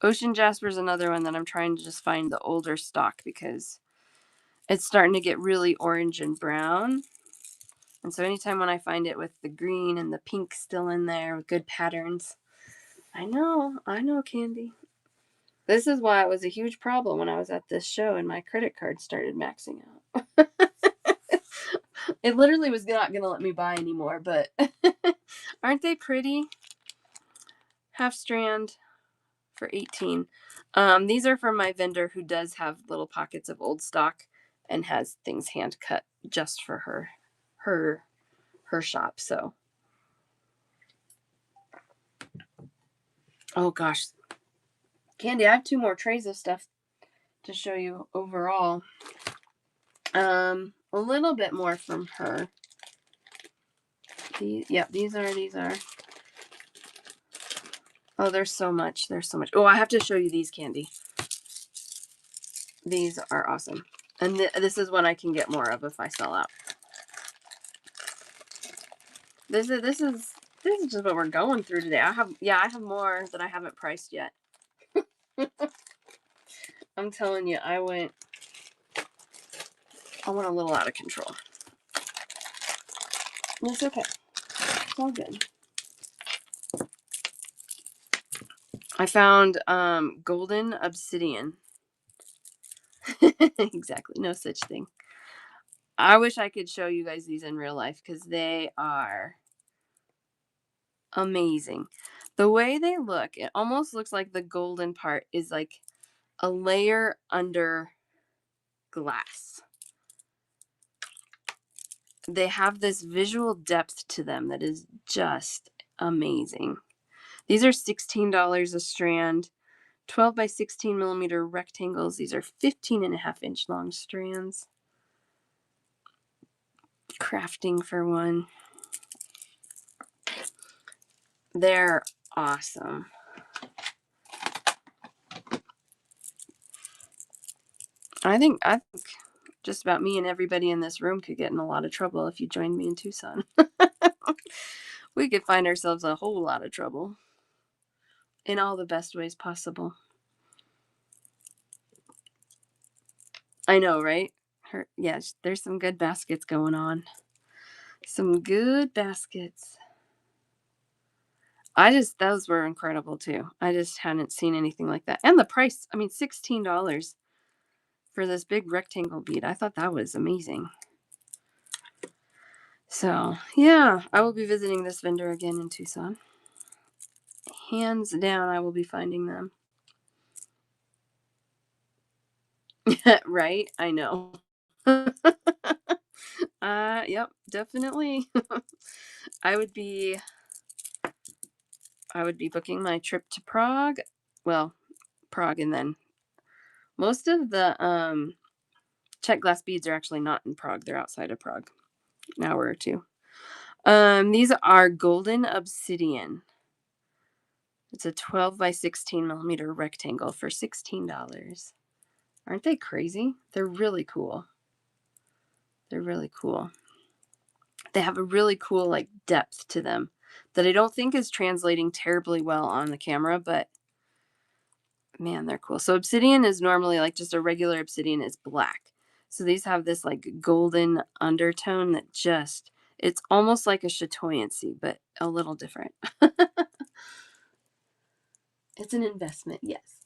Ocean Jasper is another one that I'm trying to just find the older stock because it's starting to get really orange and brown. And so anytime when I find it with the green and the pink still in there with good patterns, I know, Candy. This is why it was a huge problem when I was at this show and my credit card started maxing out. It literally was not going to let me buy anymore, but aren't they pretty? Half strand for 18. These are from my vendor who does have little pockets of old stock and has things hand cut just for her shop. So, oh gosh, Candy, I have 2 more trays of stuff to show you overall. A little bit more from her. These are. Oh, there's so much. Oh, I have to show you these, Candy. These are awesome. And this is what I can get more of if I sell out. This is just what we're going through today. I have more that I haven't priced yet. I'm telling you, I went a little out of control. It's okay. It's all good. I found golden obsidian. Exactly. No such thing. I wish I could show you guys these in real life because they are amazing. The way they look, it almost looks like the golden part is like a layer under glass. They have this visual depth to them that is just amazing. These are $16 a strand, 12 by 16 millimeter rectangles. These are 15.5 inch long strands. Crafting for one. They're awesome. I think just about me and everybody in this room could get in a lot of trouble if you joined me in Tucson. We could find ourselves a whole lot of trouble in all the best ways possible. I know, right? Yes, there's some good baskets going on. Some good baskets. Those were incredible too. I just hadn't seen anything like that. And the price, I mean, $16 for this big rectangle bead. I thought that was amazing. So, yeah, I will be visiting this vendor again in Tucson. Hands down, I will be finding them. Right? I know. Yep, definitely. I would be booking my trip to Prague. Well, Prague, and then most of the check glass beads are actually not in Prague. They're outside of Prague, an hour or two. These are golden obsidian. It's a 12 by 16 millimeter rectangle for $16. Aren't they crazy? They're really cool. They're really cool. They have a really cool like depth to them that I don't think is translating terribly well on the camera, but man, they're cool. So obsidian is normally like just a regular obsidian is black. So these have this like golden undertone that it's almost like a chatoyancy, but a little different. It's an investment, yes.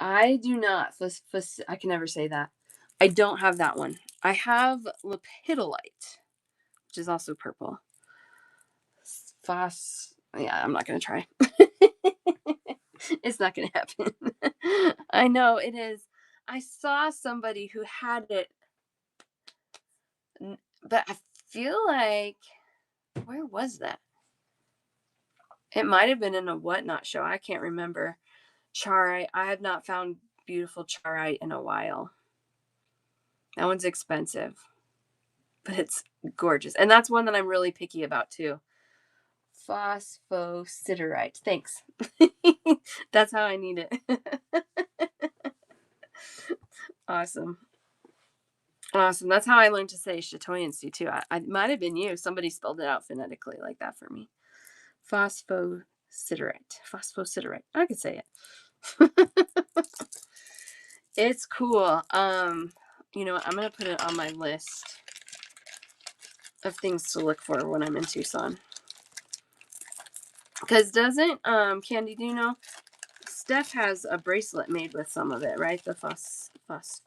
I do not. I can never say that. I don't have that one. I have lepidolite, which is also purple. Yeah, I'm not going to try. It's not going to happen. I know it is. I saw somebody who had it, but I feel like, where was that? It might have been in a whatnot show. I can't remember. Charoite. I have not found beautiful charoite in a while. That one's expensive, but it's gorgeous. And that's one that I'm really picky about too. Phosphosiderite. Thanks. That's how I need it. Awesome. Awesome. That's how I learned to say chatoyancy too. I might have been you. Somebody spelled it out phonetically like that for me. Phosphosiderate. Phosphosiderate. I could say it. It's cool. I'm gonna put it on my list of things to look for when I'm in Tucson. Because doesn't Candy, do you know? Steph has a bracelet made with some of it, right? The phosphosiderate.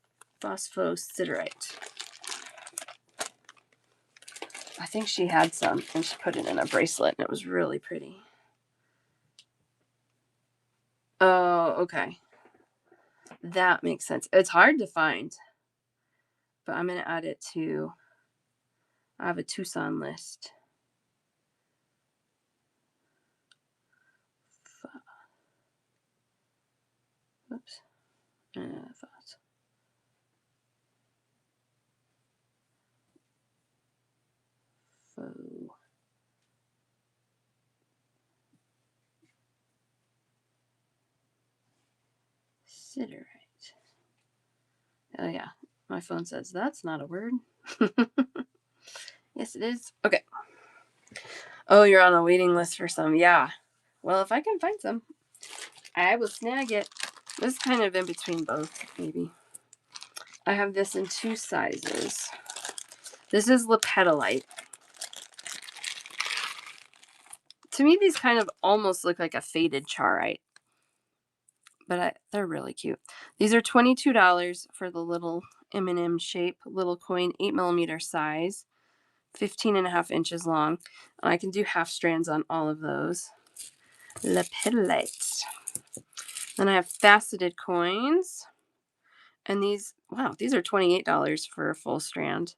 I think she had some and she put it in a bracelet and it was really pretty. Oh, okay. That makes sense. It's hard to find, but I'm going to add it to, I have a Tucson list. Oops. Siderite. Oh, yeah. My phone says that's not a word. Yes, it is. Okay. Oh, you're on a waiting list for some. Yeah. Well, if I can find some, I will snag it. This is kind of in between both, maybe. I have this in 2 sizes. This is lepidolite. To me, these kind of almost look like a faded charite, but they're really cute. These are $22 for the little M&M shape, little coin, 8mm size, 15.5 inches long. I can do half strands on all of those. Lepidolite. Then I have faceted coins. And these are $28 for a full strand.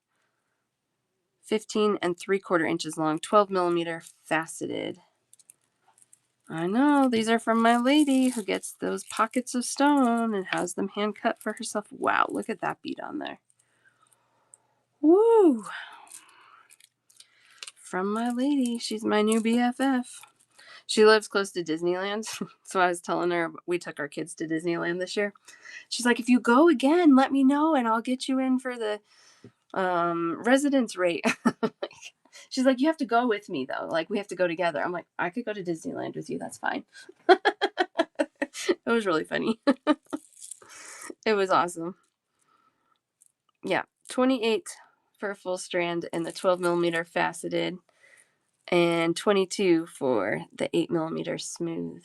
15.75 inches long, 12mm faceted. I know, these are from my lady who gets those pockets of stone and has them hand cut for herself. Wow, look at that bead on there. Woo! From my lady. She's my new BFF. She lives close to Disneyland. So I was telling her we took our kids to Disneyland this year. She's like, if you go again, let me know and I'll get you in for the residence rate. She's like, you have to go with me though. Like, we have to go together. I'm like, I could go to Disneyland with you. That's fine. It was really funny. It was awesome. Yeah. 28 for a full strand and the 12mm faceted, and 22 for the 8mm smooth.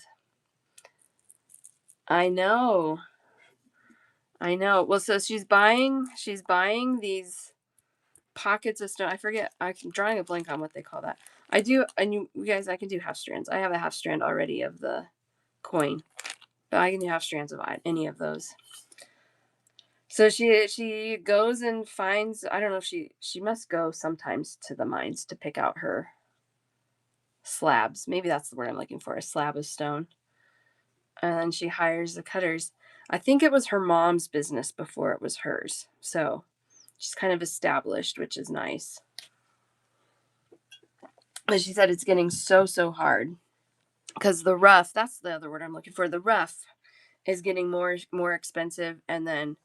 I know. Well, so she's buying these pockets of stone. I forget. I'm drawing a blank on what they call that. I do. And you guys, I can do half strands. I have a half strand already of the coin, but I can do half strands of any of those. So she goes and finds. I don't know if she must go sometimes to the mines to pick out her slabs. Maybe that's the word I'm looking for. A slab of stone. And then she hires the cutters. I think it was her mom's business before it was hers. So she's kind of established, which is nice. But she said it's getting so hard because the rough, that's the other word I'm looking for. The rough is getting more expensive, and then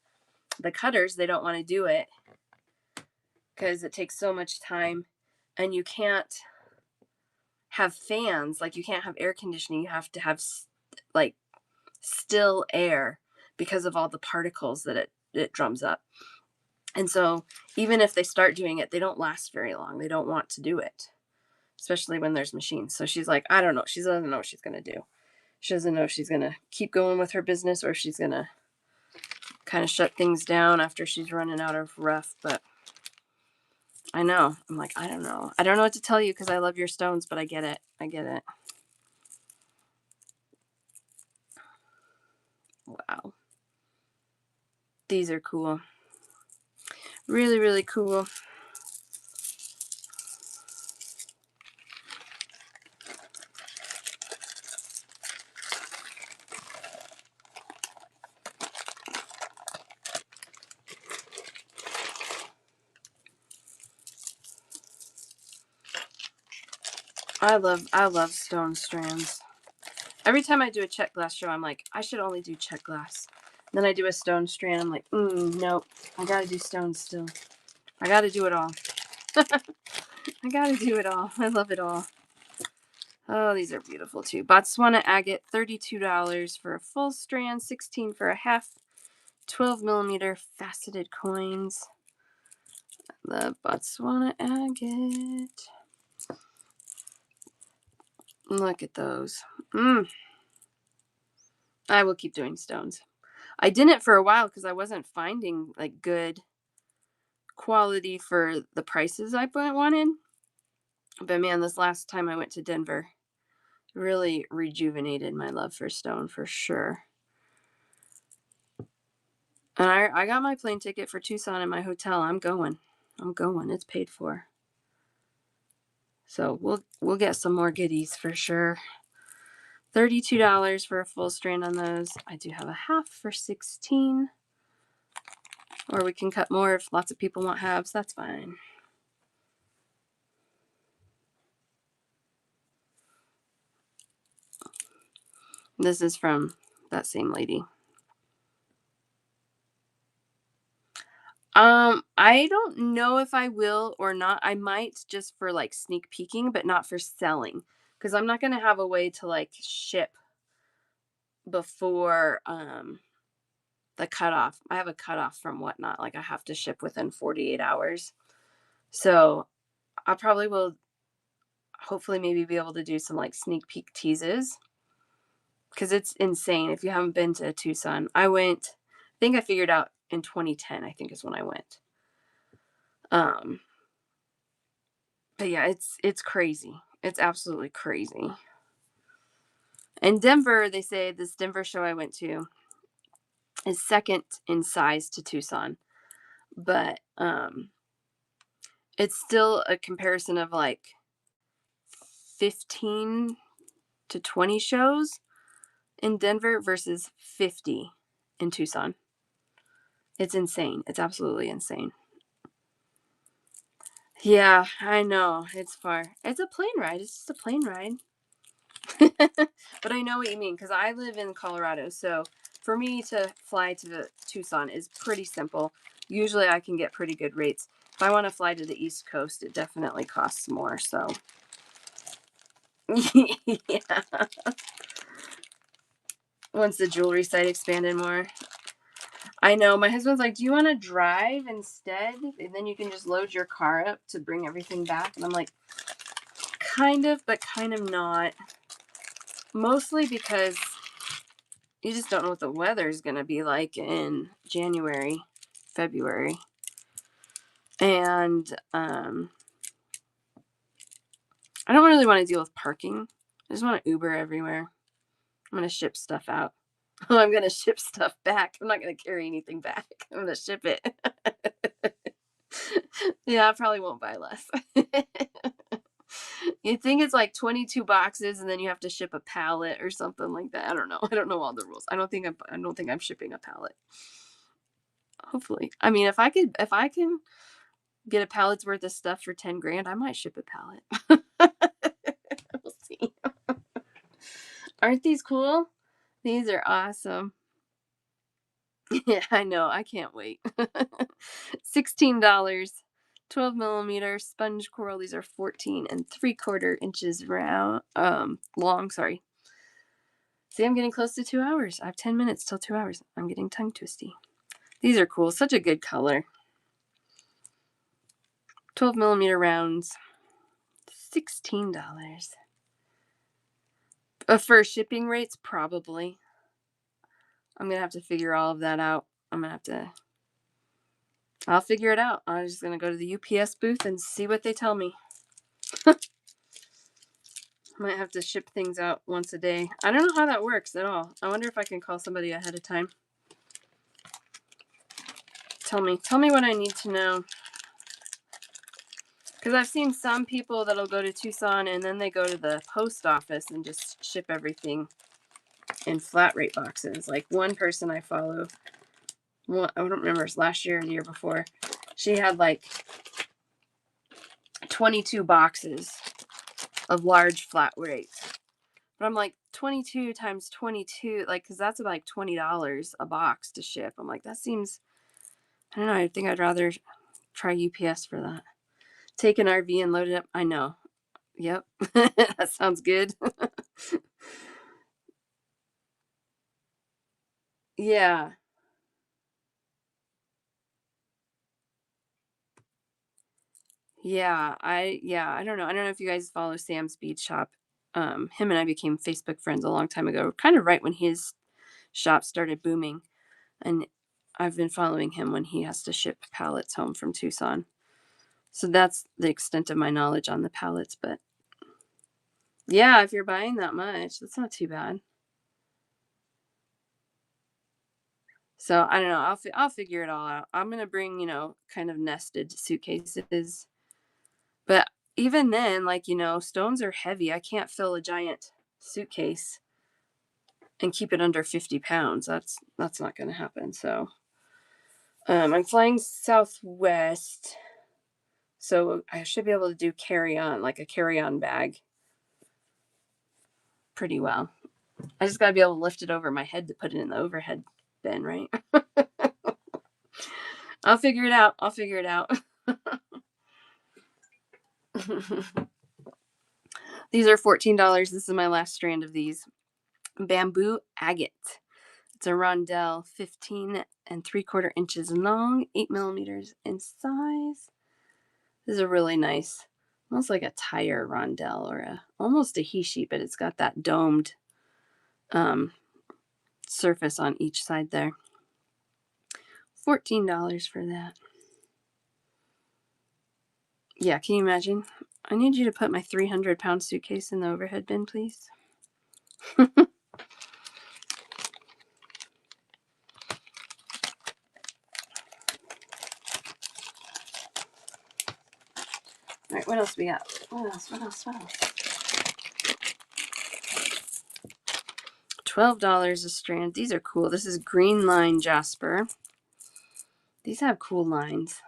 the cutters, they don't want to do it because it takes so much time, and you can't have fans, like you can't have air conditioning. You have to have like still air because of all the particles that it drums up. And so even if they start doing it, they don't last very long. They don't want to do it, especially when there's machines. So she's like, I don't know. She doesn't know what she's going to do. She doesn't know if she's going to keep going with her business or if she's going to kind of shut things down after she's running out of rough. But I know. I'm like, I don't know. I don't know what to tell you because I love your stones, but I get it. I get it. Wow. These are cool. Really, really cool. I love stone strands. Every time I do a check glass show, I'm like, I should only do check glass. And then I do a stone strand. I'm like, nope, I gotta do stone still. I got to do it all. I got to do it all. I love it all. Oh, these are beautiful too. Botswana agate, $32 for a full strand, 16 for a half, 12 millimeter faceted coins. The Botswana agate. Look at those. I will keep doing stones. I didn't for a while because I wasn't finding like good quality for the prices I wanted. But man, this last time I went to Denver really rejuvenated my love for stone for sure. And I got my plane ticket for Tucson in my hotel. I'm going. It's paid for. So we'll get some more goodies for sure. $32 for a full strand on those. I do have a half for 16. Or we can cut more if lots of people want halves. That's fine. This is from that same lady. I don't know if I will or not. I might just for like sneak peeking, but not for selling. Because I'm not gonna have a way to like ship before the cutoff. I have a cutoff from Whatnot. Like I have to ship within 48 hours. So I probably will hopefully maybe be able to do some like sneak peek teases. Because it's insane. If you haven't been to Tucson, I think I figured out in 2010, I think is when I went. But yeah, it's crazy. It's absolutely crazy. And Denver, they say this Denver show I went to is second in size to Tucson, but it's still a comparison of like 15 to 20 shows in Denver versus 50 in Tucson. It's insane. It's absolutely insane. Yeah, I know. It's far. It's a plane ride. It's just a plane ride. But I know what you mean because I live in Colorado. So for me to fly to Tucson is pretty simple. Usually I can get pretty good rates. If I want to fly to the East Coast, it definitely costs more. So yeah. Once the jewelry site expanded more. I know. My husband's like, do you want to drive instead? And then you can just load your car up to bring everything back. And I'm like, kind of, but kind of not. Mostly because you just don't know what the weather is going to be like in January, February. And I don't really want to deal with parking. I just want to Uber everywhere. I'm going to ship stuff out. I'm going to ship stuff back. I'm not going to carry anything back. I'm going to ship it. Yeah, I probably won't buy less. You think it's like 22 boxes and then you have to ship a pallet or something like that. I don't know. I don't know all the rules. I don't think I'm shipping a pallet. Hopefully. I mean, if I can get a pallet's worth of stuff for 10 grand, I might ship a pallet. We'll see. Aren't these cool? These are awesome. Yeah, I know. I can't wait. $16. 12 millimeter sponge coral. These are 14 3/4 inches long. Sorry. See, I'm getting close to 2 hours. I have 10 minutes till 2 hours. I'm getting tongue twisty. These are cool. Such a good color. 12 millimeter rounds. $16. For shipping rates, probably. I'm going to have to figure all of that out. I'll figure it out. I'm just going to go to the UPS booth and see what they tell me. Might have to ship things out once a day. I don't know how that works at all. I wonder if I can call somebody ahead of time. Tell me what I need to know. Because I've seen some people that'll go to Tucson and then they go to the post office and just ship everything in flat rate boxes. Like one person I follow, I don't remember, it's last year or the year before, she had like 22 boxes of large flat rates. But I'm like, 22 times 22, like, because that's like $20 a box to ship. I'm like, that seems, I don't know, I think I'd rather try UPS for that. Take an RV and load it up. I know. Yep. That sounds good. Yeah. I don't know. I don't know if you guys follow Sam's Bead Shop. Him and I became Facebook friends a long time ago, kind of right when his shop started booming. And I've been following him when he has to ship pallets home from Tucson. So that's the extent of my knowledge on the pallets. But yeah, if you're buying that much, that's not too bad. So I don't know. I'll figure it all out. I'm gonna bring kind of nested suitcases, but even then, like stones are heavy. I can't fill a giant suitcase and keep it under 50 pounds. That's not gonna happen. So I'm flying Southwest, so I should be able to do carry on, like a carry on bag, pretty well. I just gotta be able to lift it over my head to put it in the overhead bin, right? I'll figure it out. I'll figure it out. These are $14. This is my last strand of these. Bamboo agate. It's a rondelle, 15 3/4 inches long, 8 millimeters in size. This is a really nice, almost like a tire rondelle or almost a he sheet, but it's got that domed um, surface on each side there. $14 for that. Yeah, can you imagine? I need you to put my 300-pound suitcase in the overhead bin, please. All right, what else we got? What else? What else? What else? $12 a strand. These are cool. This is green line jasper. These have cool lines.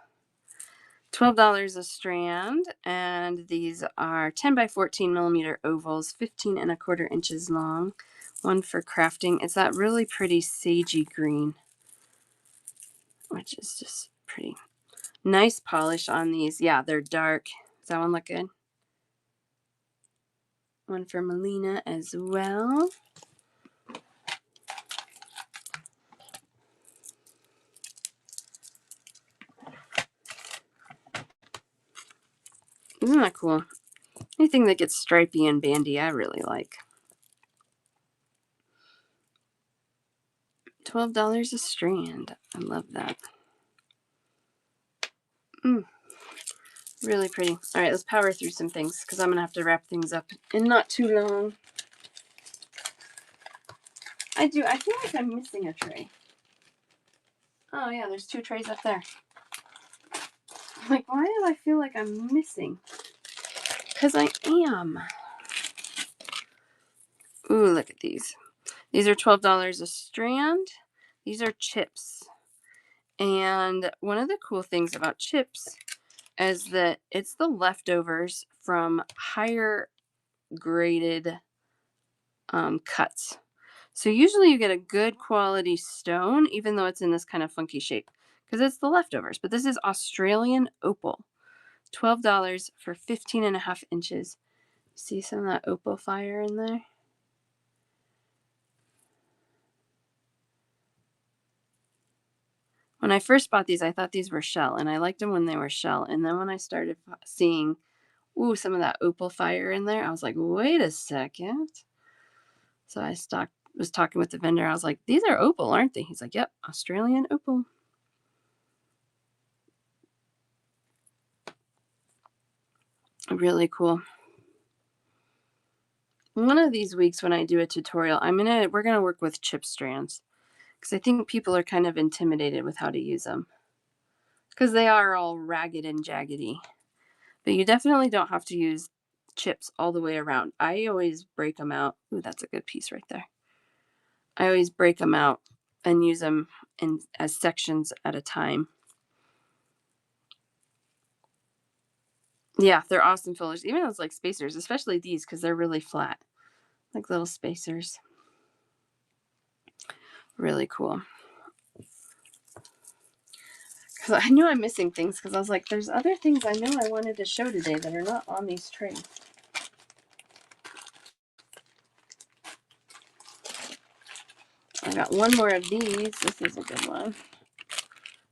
$12 a strand, and these are 10 by 14 millimeter ovals, 15 1/4 inches long. One for crafting. It's that really pretty sagey green, which is just pretty. Nice polish on these. Yeah, they're dark. Does that one look good? One for Melina as well. Isn't that cool? Anything that gets stripy and bandy, I really like. $12 a strand. I love that. Really pretty. All right, let's power through some things because I'm going to have to wrap things up in not too long. I feel like I'm missing a tray. Oh, yeah, there's 2 trays up there. Like, why do I feel like I'm missing? Because I am. Ooh, look at these. These are $12 a strand. These are chips. And one of the cool things about chips is that it's the leftovers from higher graded cuts. So usually you get a good quality stone, even though it's in this kind of funky shape, because it's the leftovers. But this is Australian opal. $12 for 15 1/2 inches. See some of that opal fire in there? When I first bought these, I thought these were shell, and I liked them when they were shell. And then when I started seeing, some of that opal fire in there, I was like, wait a second. So I was talking with the vendor. I was like, these are opal, aren't they? He's like, yep, Australian opal. Really cool. One of these weeks when I do a tutorial, we're gonna work with chip strands because I think people are kind of intimidated with how to use them because they are all ragged and jaggedy. But you definitely don't have to use chips all the way around. I always break them out. Ooh, that's a good piece right there. I always break them out and use them as sections at a time. Yeah, they're awesome fillers. Even those like spacers, especially these because they're really flat, like little spacers. Really cool. Because I knew I'm missing things because I was like, there's other things I know I wanted to show today that are not on these trays. I got one more of these. This is a good one.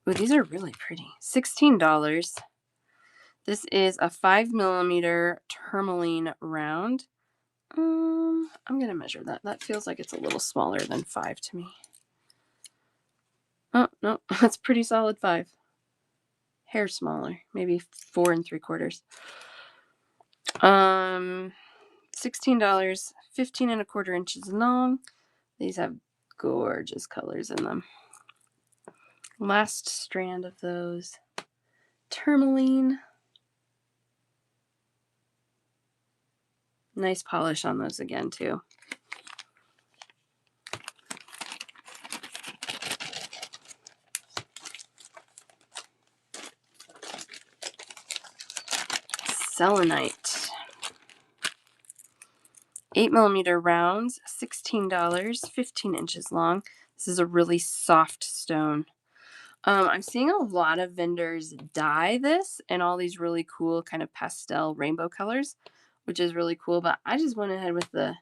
Oh, these are really pretty. $16. This is a 5mm tourmaline round. I'm going to measure that. That feels like it's a little smaller than 5 to me. Oh, no, that's pretty solid 5. Hair smaller, maybe 4 3/4. $16, 15 1/4 inches long. These have gorgeous colors in them. Last strand of those. Tourmaline. Nice polish on those again, too. Selenite. 8mm rounds, $16, 15 inches long. This is a really soft stone. I'm seeing a lot of vendors dye this in all these really cool kind of pastel rainbow colors, which is really cool, but I just went ahead with the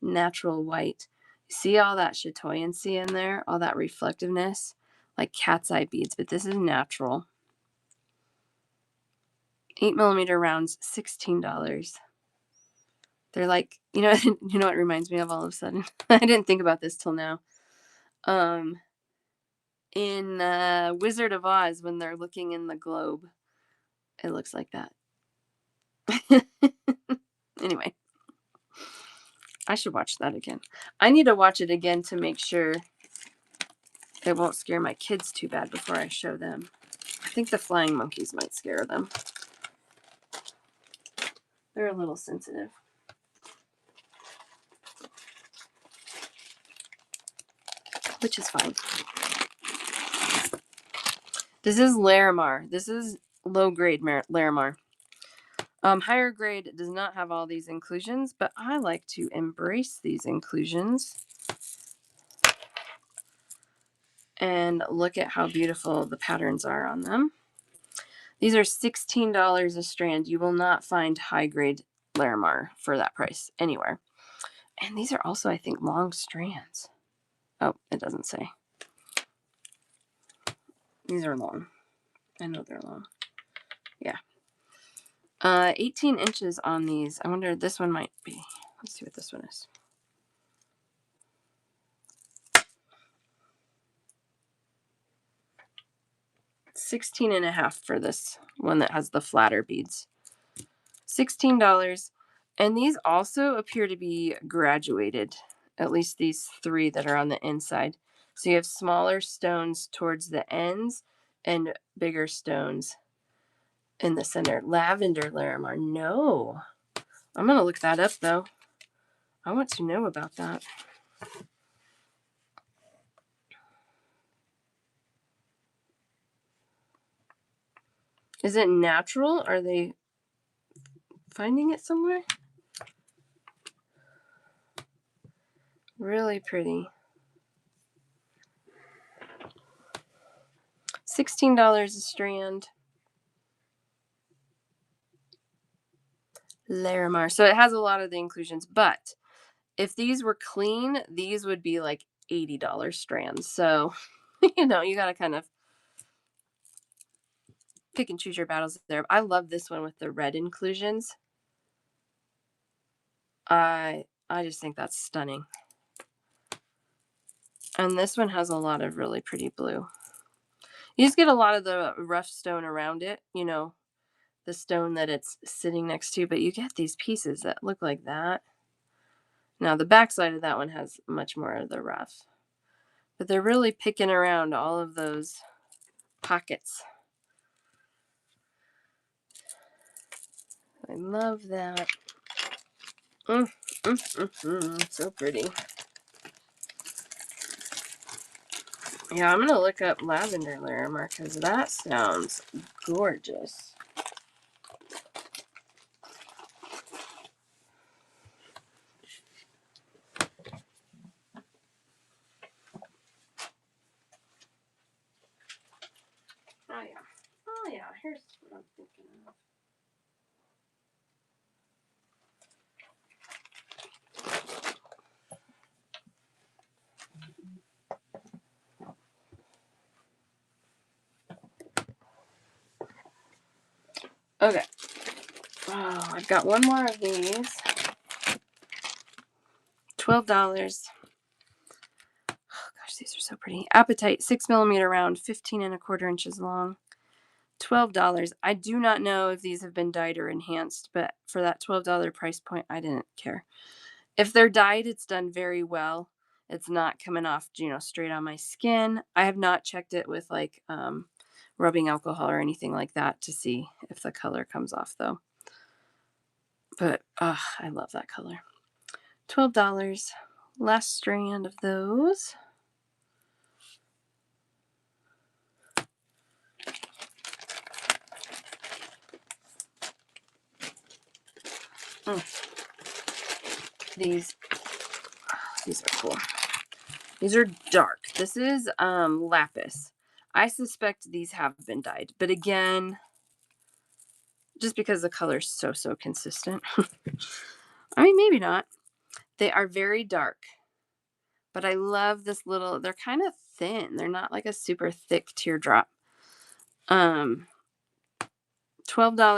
natural white. See all that chatoyancy in there, all that reflectiveness, like cat's eye beads, but this is natural. 8mm rounds, $16. They're like, you know what it reminds me of all of a sudden? I didn't think about this till now. In Wizard of Oz, when they're looking in the globe, it looks like that. Anyway, I should watch that again. I need to watch it again to make sure it won't scare my kids too bad before I show them. I think the flying monkeys might scare them. They're a little sensitive. Which is fine. This is Larimar. This is low-grade Larimar. Higher grade does not have all these inclusions, but I like to embrace these inclusions. And look at how beautiful the patterns are on them. These are $16 a strand. You will not find high-grade Larimar for that price anywhere. And these are also, I think, long strands. Oh, it doesn't say. These are long. I know they're long. Yeah. 18 inches on these. I wonder, this one might be. Let's see what this one is. $16.50 for this one that has the flatter beads. $16. And these also appear to be graduated, at least these 3 that are on the inside. So you have smaller stones towards the ends and bigger stones in the center. Lavender Larimar. No. I'm going to look that up, though. I want to know about that. Is it natural? Are they finding it somewhere? Really pretty. $16 a strand. Larimar. So it has a lot of the inclusions, but if these were clean, these would be like $80 strands. So, you got to kind of pick and choose your battles there. I love this one with the red inclusions. I just think that's stunning. And this one has a lot of really pretty blue. You just get a lot of the rough stone around it, the stone that it's sitting next to, but you get these pieces that look like that. Now, the backside of that one has much more of the rough. But they're really picking around all of those pockets. I love that. So pretty. Yeah, I'm going to look up lavender Larimar because that sounds gorgeous. Here's what I'm thinking of. Okay. Oh, I've got one more of these. $12. Oh gosh, these are so pretty. Appetite, 6mm round, 15 1/4 inches long. $12. I do not know if these have been dyed or enhanced, but for that $12 price point, I didn't care. If they're dyed, it's done very well. It's not coming off, straight on my skin. I have not checked it with like rubbing alcohol or anything like that to see if the color comes off though. But I love that color. $12. Last strand of those. These are cool. These are dark. This is lapis. I suspect these have been dyed, but again, just because the color is so consistent. I mean, maybe not. They are very dark, but I love this little, they're kind of thin. They're not like a super thick teardrop. $12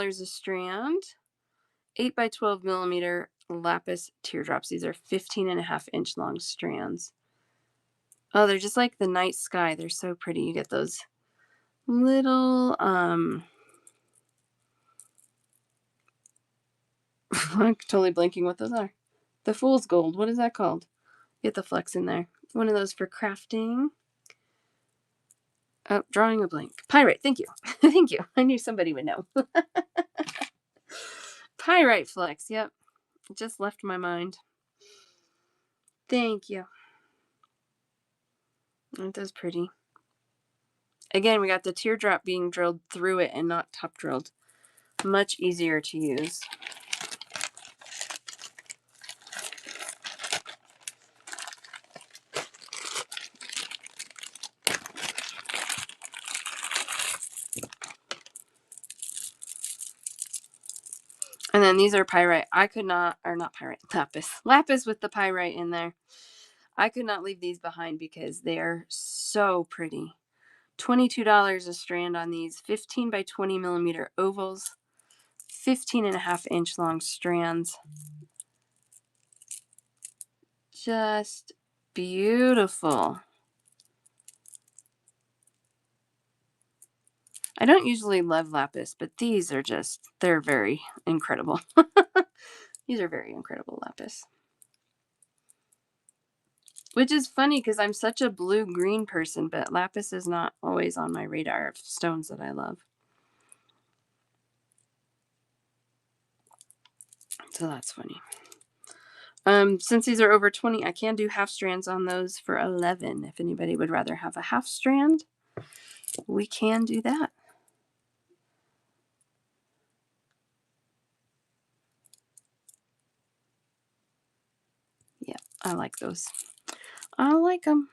a strand, 8 by 12mm lapis teardrops. These are 15 1/2 inch long strands. Oh, they're just like the night sky. They're so pretty. You get those little, I'm totally blanking what those are. The fool's gold. What is that called? Get the flecks in there. One of those for crafting. Oh, drawing a blank. Pyrite. Thank you. Thank you. I knew somebody would know. Pyrite flecks. Yep. It just left my mind. Thank you. Aren't those pretty? Again, we got the teardrop being drilled through it and not top drilled. Much easier to use. And then these are pyrite. I could not, or not pyrite, lapis. Lapis with the pyrite in there. I could not leave these behind because they are so pretty. $22 a strand on these 15 by 20mm ovals, 15 1/2 inch long strands. Just beautiful. I don't usually love lapis, but these are just, they're very incredible. These are very incredible lapis. Which is funny because I'm such a blue-green person, but lapis is not always on my radar of stones that I love. So that's funny. Since these are over 20, I can do half strands on those for 11. If anybody would rather have a half strand, we can do that. Yeah, I like those. I like them.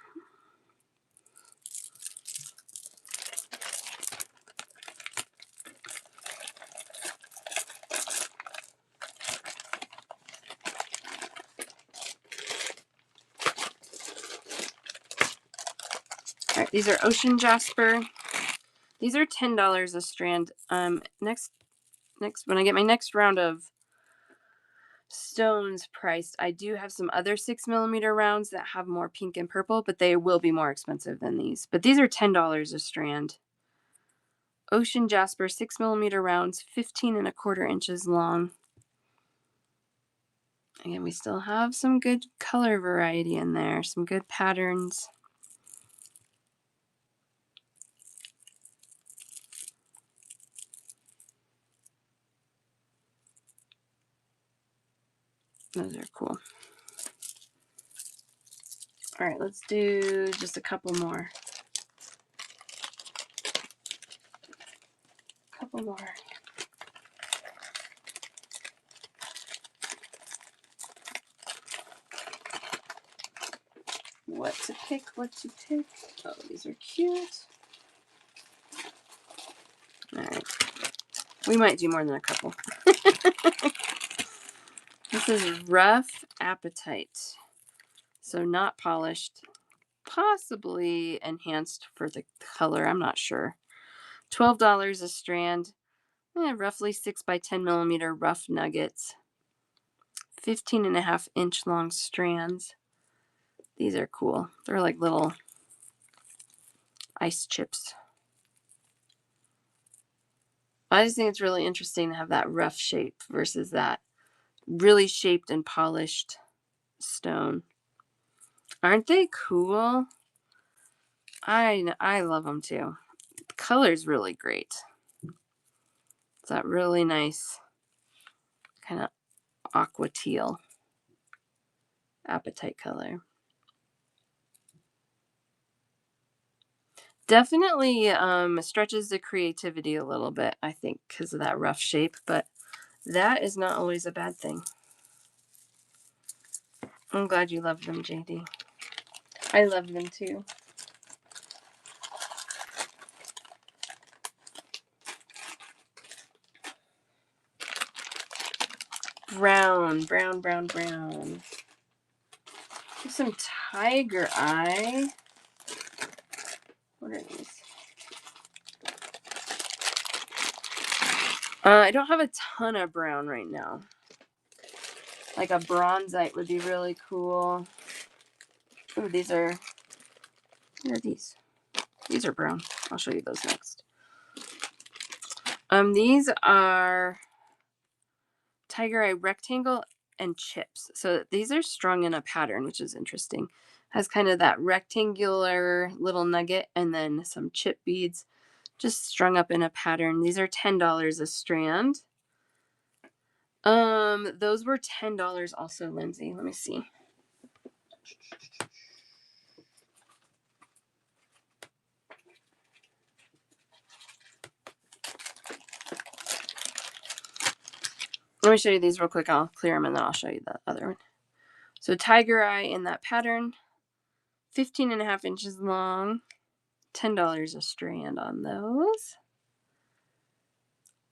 All right, these are ocean jasper. These are $10 a strand. Next when I get my next round of stones priced, I do have some other 6mm rounds that have more pink and purple, but they will be more expensive than these. But these are $10 a strand. Ocean jasper 6mm rounds, 15 1/4 inches long. Again, we still have some good color variety in there, some good patterns. Those are cool. All right, let's do just a couple more. Couple more. What to pick, what to pick. Oh, these are cute. All right. We might do more than a couple. This is Rough Appetite. So not polished, possibly enhanced for the color. I'm not sure. $12 a strand. Roughly 6 by 10 millimeter rough nuggets. 15.5-inch long strands. These are cool. They're like little ice chips. I just think it's really interesting to have that rough shape versus that really shaped and polished stone. Aren't they cool? I love them too. The color's really great. It's that really nice kind of aqua teal apatite color. Definitely stretches the creativity a little bit, I think, because of that rough shape, but that is not always a bad thing. I'm glad you love them, JD. I love them too. Brown. Some tiger eye. What are these? I don't have a ton of brown right now. Like a bronzite would be really cool. Oh, these are. What are these? These are brown. I'll show you those next. These are tiger eye rectangle and chips. So these are strung in a pattern, which is interesting. Has kind of that rectangular little nugget and then some chip beads just strung up in a pattern. These are $10 a strand. Those were $10 also, Lindsay. Let me see. Let me show you these real quick. I'll clear them and then I'll show you the other one. So tiger eye in that pattern, 15.5 inches long, $10 a strand on those.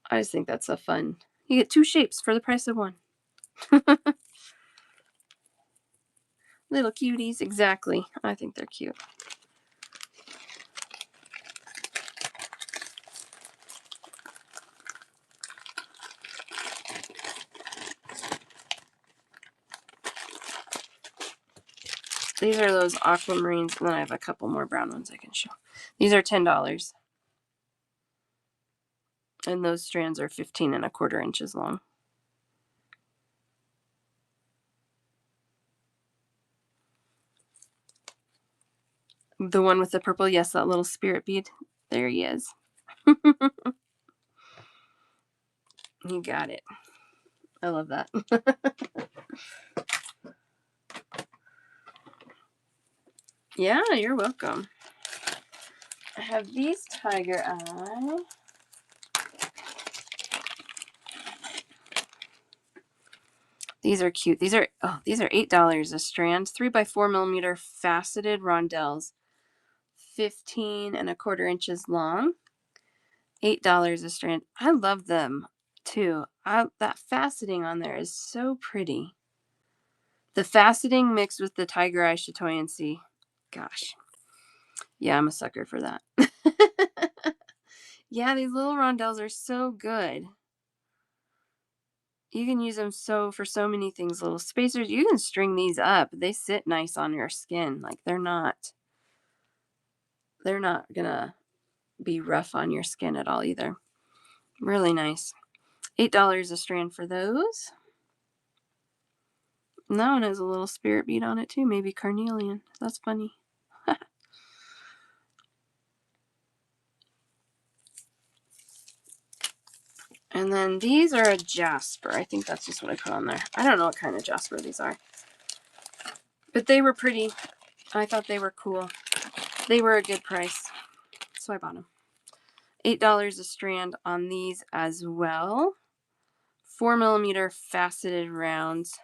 I just think that's so fun. You get two shapes for the price of one. Little cuties, exactly. I think they're cute. These are those aquamarines, and then I have a couple more brown ones I can show. These are $10. And those strands are 15.25 inches long. The one with the purple, yes, that little spirit bead. There he is. You got it. I love that. Yeah, you're welcome. I have these tiger eye. These are cute. These are $8 a strand. 3 by 4 millimeter faceted rondelles. 15.25 inches long. $8 a strand. I love them too. That faceting on there is so pretty. The faceting mixed with the tiger eye chatoyancy. Gosh. Yeah, I'm a sucker for that. Yeah, these little rondelles are so good. You can use them for so many things. Little spacers. You can string these up. They sit nice on your skin. Like they're not gonna be rough on your skin at all either. Really nice. $8 a strand for those. And that one has a little spirit bead on it too. Maybe carnelian. That's funny. And then these are a jasper. I think that's just what I put on there. I don't know what kind of jasper these are. But they were pretty. I thought they were cool. They were a good price. So I bought them. $8 a strand on these as well. 4 millimeter faceted rounds.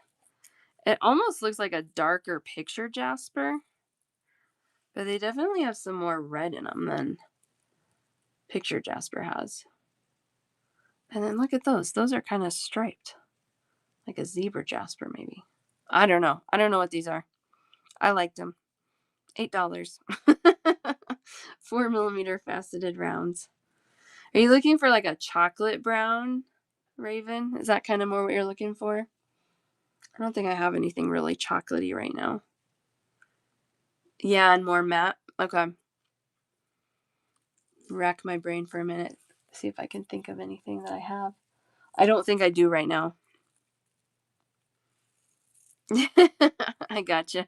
It almost looks like a darker picture jasper. But they definitely have some more red in them than picture jasper has. And then look at those. Those are kind of striped, like a zebra jasper, maybe. I don't know. I don't know what these are. I liked them. $8. 4 millimeter faceted rounds. Are you looking for like a chocolate brown raven? Is that kind of more what you're looking for? I don't think I have anything really chocolatey right now. Yeah, and more matte. Okay. Rack my brain for a minute. See if I can think of anything that I have. I don't think I do right now. I gotcha.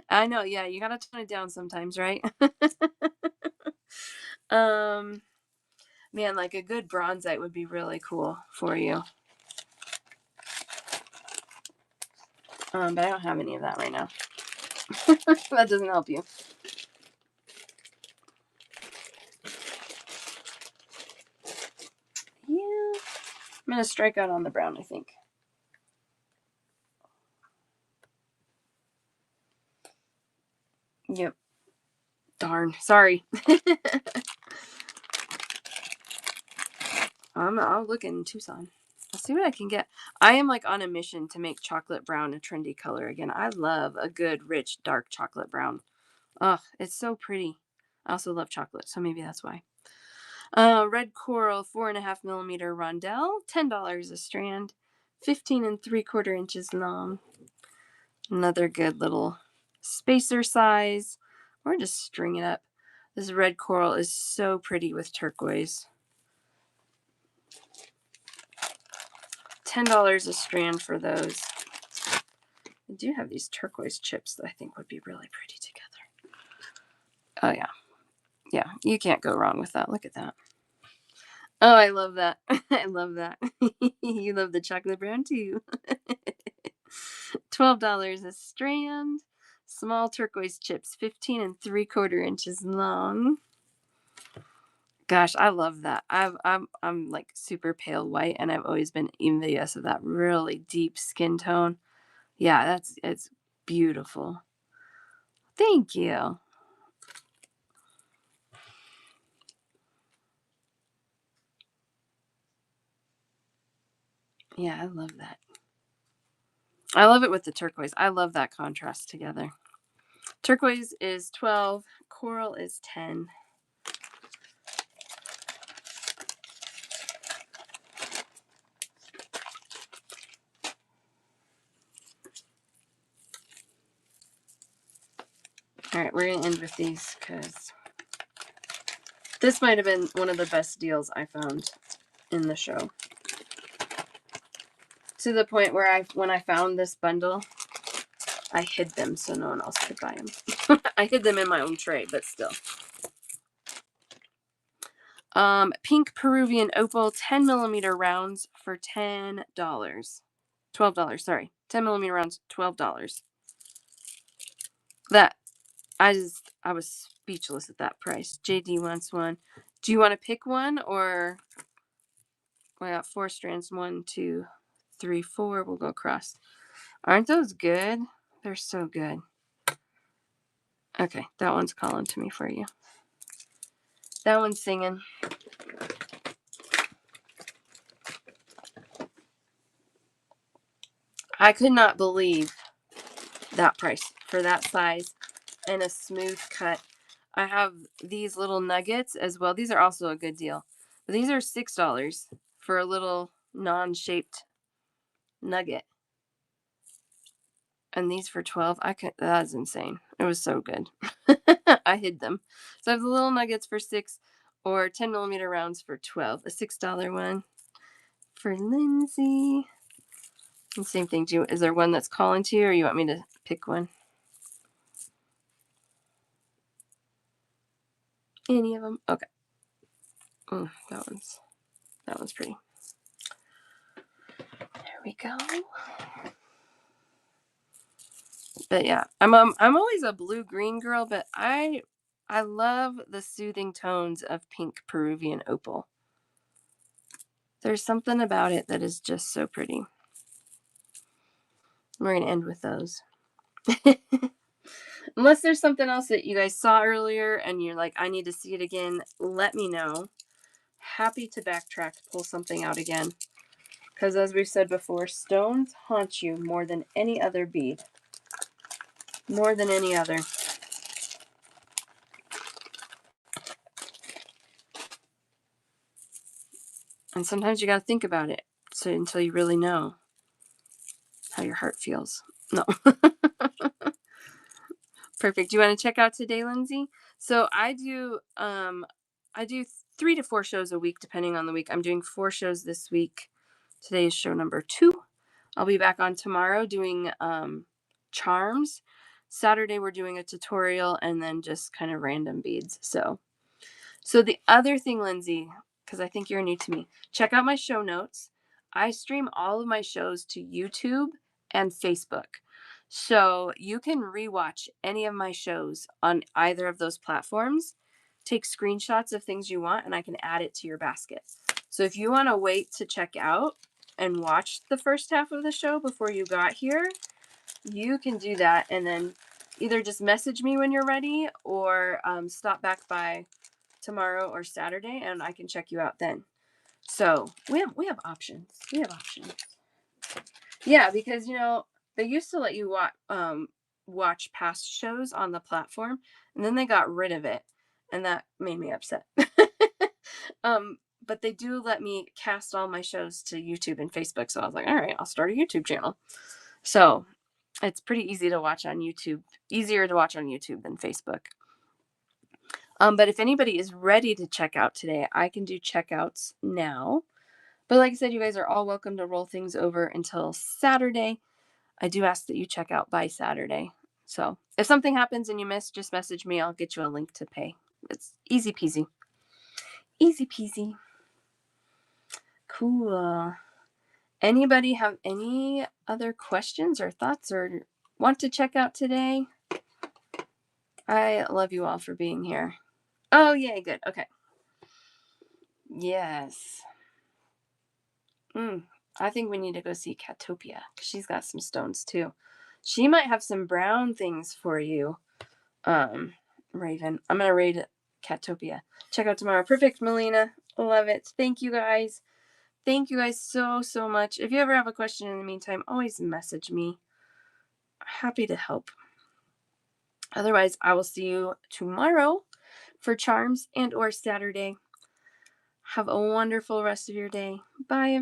I know. Yeah, you gotta tone it down sometimes, right? um, man, like a good bronzite would be really cool for you. But I don't have any of that right now. That doesn't help you. Yeah, I'm gonna strike out on the brown, I think. Yep. Darn. Sorry. I'll look in Tucson. I'll see what I can get. I am like on a mission to make chocolate brown a trendy color again. I love a good, rich, dark chocolate brown. Ugh, it's so pretty. I also love chocolate, so maybe that's why. Red coral, 4.5 millimeter rondelle, $10 a strand, 15 3/4 inches long. Another good little spacer size, or just string it up. This red coral is so pretty with turquoise. $10 a strand for those. I do have these turquoise chips that I think would be really pretty together. Oh yeah. Yeah, you can't go wrong with that. Look at that. Oh, I love that. I love that. You love the chocolate brown too. $12 a strand. Small turquoise chips, 15 3/4 inches long. Gosh, I love that. I'm like super pale white, and I've always been envious of that really deep skin tone. Yeah, it's beautiful. Thank you. Yeah, I love that. I love it with the turquoise. I love that contrast together. Turquoise is 12, coral is 10. All right, we're going to end with these because this might have been one of the best deals I found in the show. To the point where when I found this bundle, I hid them so no one else could buy them. I hid them in my own tray, but still. Pink Peruvian opal 10 millimeter rounds for $10. $12, sorry. 10 millimeter rounds, $12. That I was speechless at that price. JD wants one. Do you want to pick one, or I got 4 strands? 1, 2, 3, 4. We'll go across. Aren't those good? They're so good. Okay, that one's calling to me for you. That one's singing. I could not believe that price for that size and a smooth cut. I have these little nuggets as well. These are also a good deal. But these are $6 for a little non-shaped nugget. And these for 12. That's insane. It was so good. I hid them. So I have the little nuggets for 6, or 10 millimeter rounds for 12. A $6 one for Lindsay. And same thing. Is there one that's calling to you, or you want me to pick one? Any of them? Okay. That one's pretty. There we go. But yeah, I'm always a blue green girl, but I love the soothing tones of pink Peruvian opal. There's something about it that is just so pretty. We're gonna end with those. Unless there's something else that you guys saw earlier and you're like, I need to see it again, let me know. happy to backtrack, pull something out again. Because as we've said before, stones haunt you more than any other bead. More than any other. And sometimes you got to think about it until you really know how your heart feels. No. Perfect. Do you want to check out today, Lindsay? So I do 3 to 4 shows a week depending on the week. I'm doing 4 shows this week. Today is show number 2. I'll be back on tomorrow doing charms. Saturday we're doing a tutorial and then just kind of random beads. So the other thing, Lindsay, because I think you're new to me, check out my show notes. I stream all of my shows to YouTube and Facebook. So you can rewatch any of my shows on either of those platforms. Take screenshots of things you want, and I can add it to your basket. So if you want to wait to check out and watch the first half of the show before you got here, you can do that, and then either just message me when you're ready or stop back by tomorrow or Saturday, and I can check you out then. So we have options. We have options. Yeah, because they used to let you watch past shows on the platform, and then they got rid of it, and that made me upset. But they do let me cast all my shows to YouTube and Facebook, so I was like, all right, I'll start a YouTube channel. So it's pretty easy to watch on YouTube, easier to watch on YouTube than Facebook. But if anybody is ready to check out today, I can do checkouts now. But like I said, you guys are all welcome to roll things over until Saturday. I do ask that you check out by Saturday. So if something happens and you miss, just message me. I'll get you a link to pay. It's easy peasy. Easy peasy. Cool. Anybody have any other questions or thoughts or want to check out today? I love you all for being here. Oh, yay, good. Okay. Yes. I think we need to go see Catopia. She's got some stones too. She might have some brown things for you, Raven. I'm gonna raid Catopia. Check out tomorrow. Perfect, Melina. Love it. Thank you guys. Thank you guys so much. If you ever have a question in the meantime, always message me. Happy to help. Otherwise, I will see you tomorrow for charms and or Saturday. Have a wonderful rest of your day. Bye, everyone.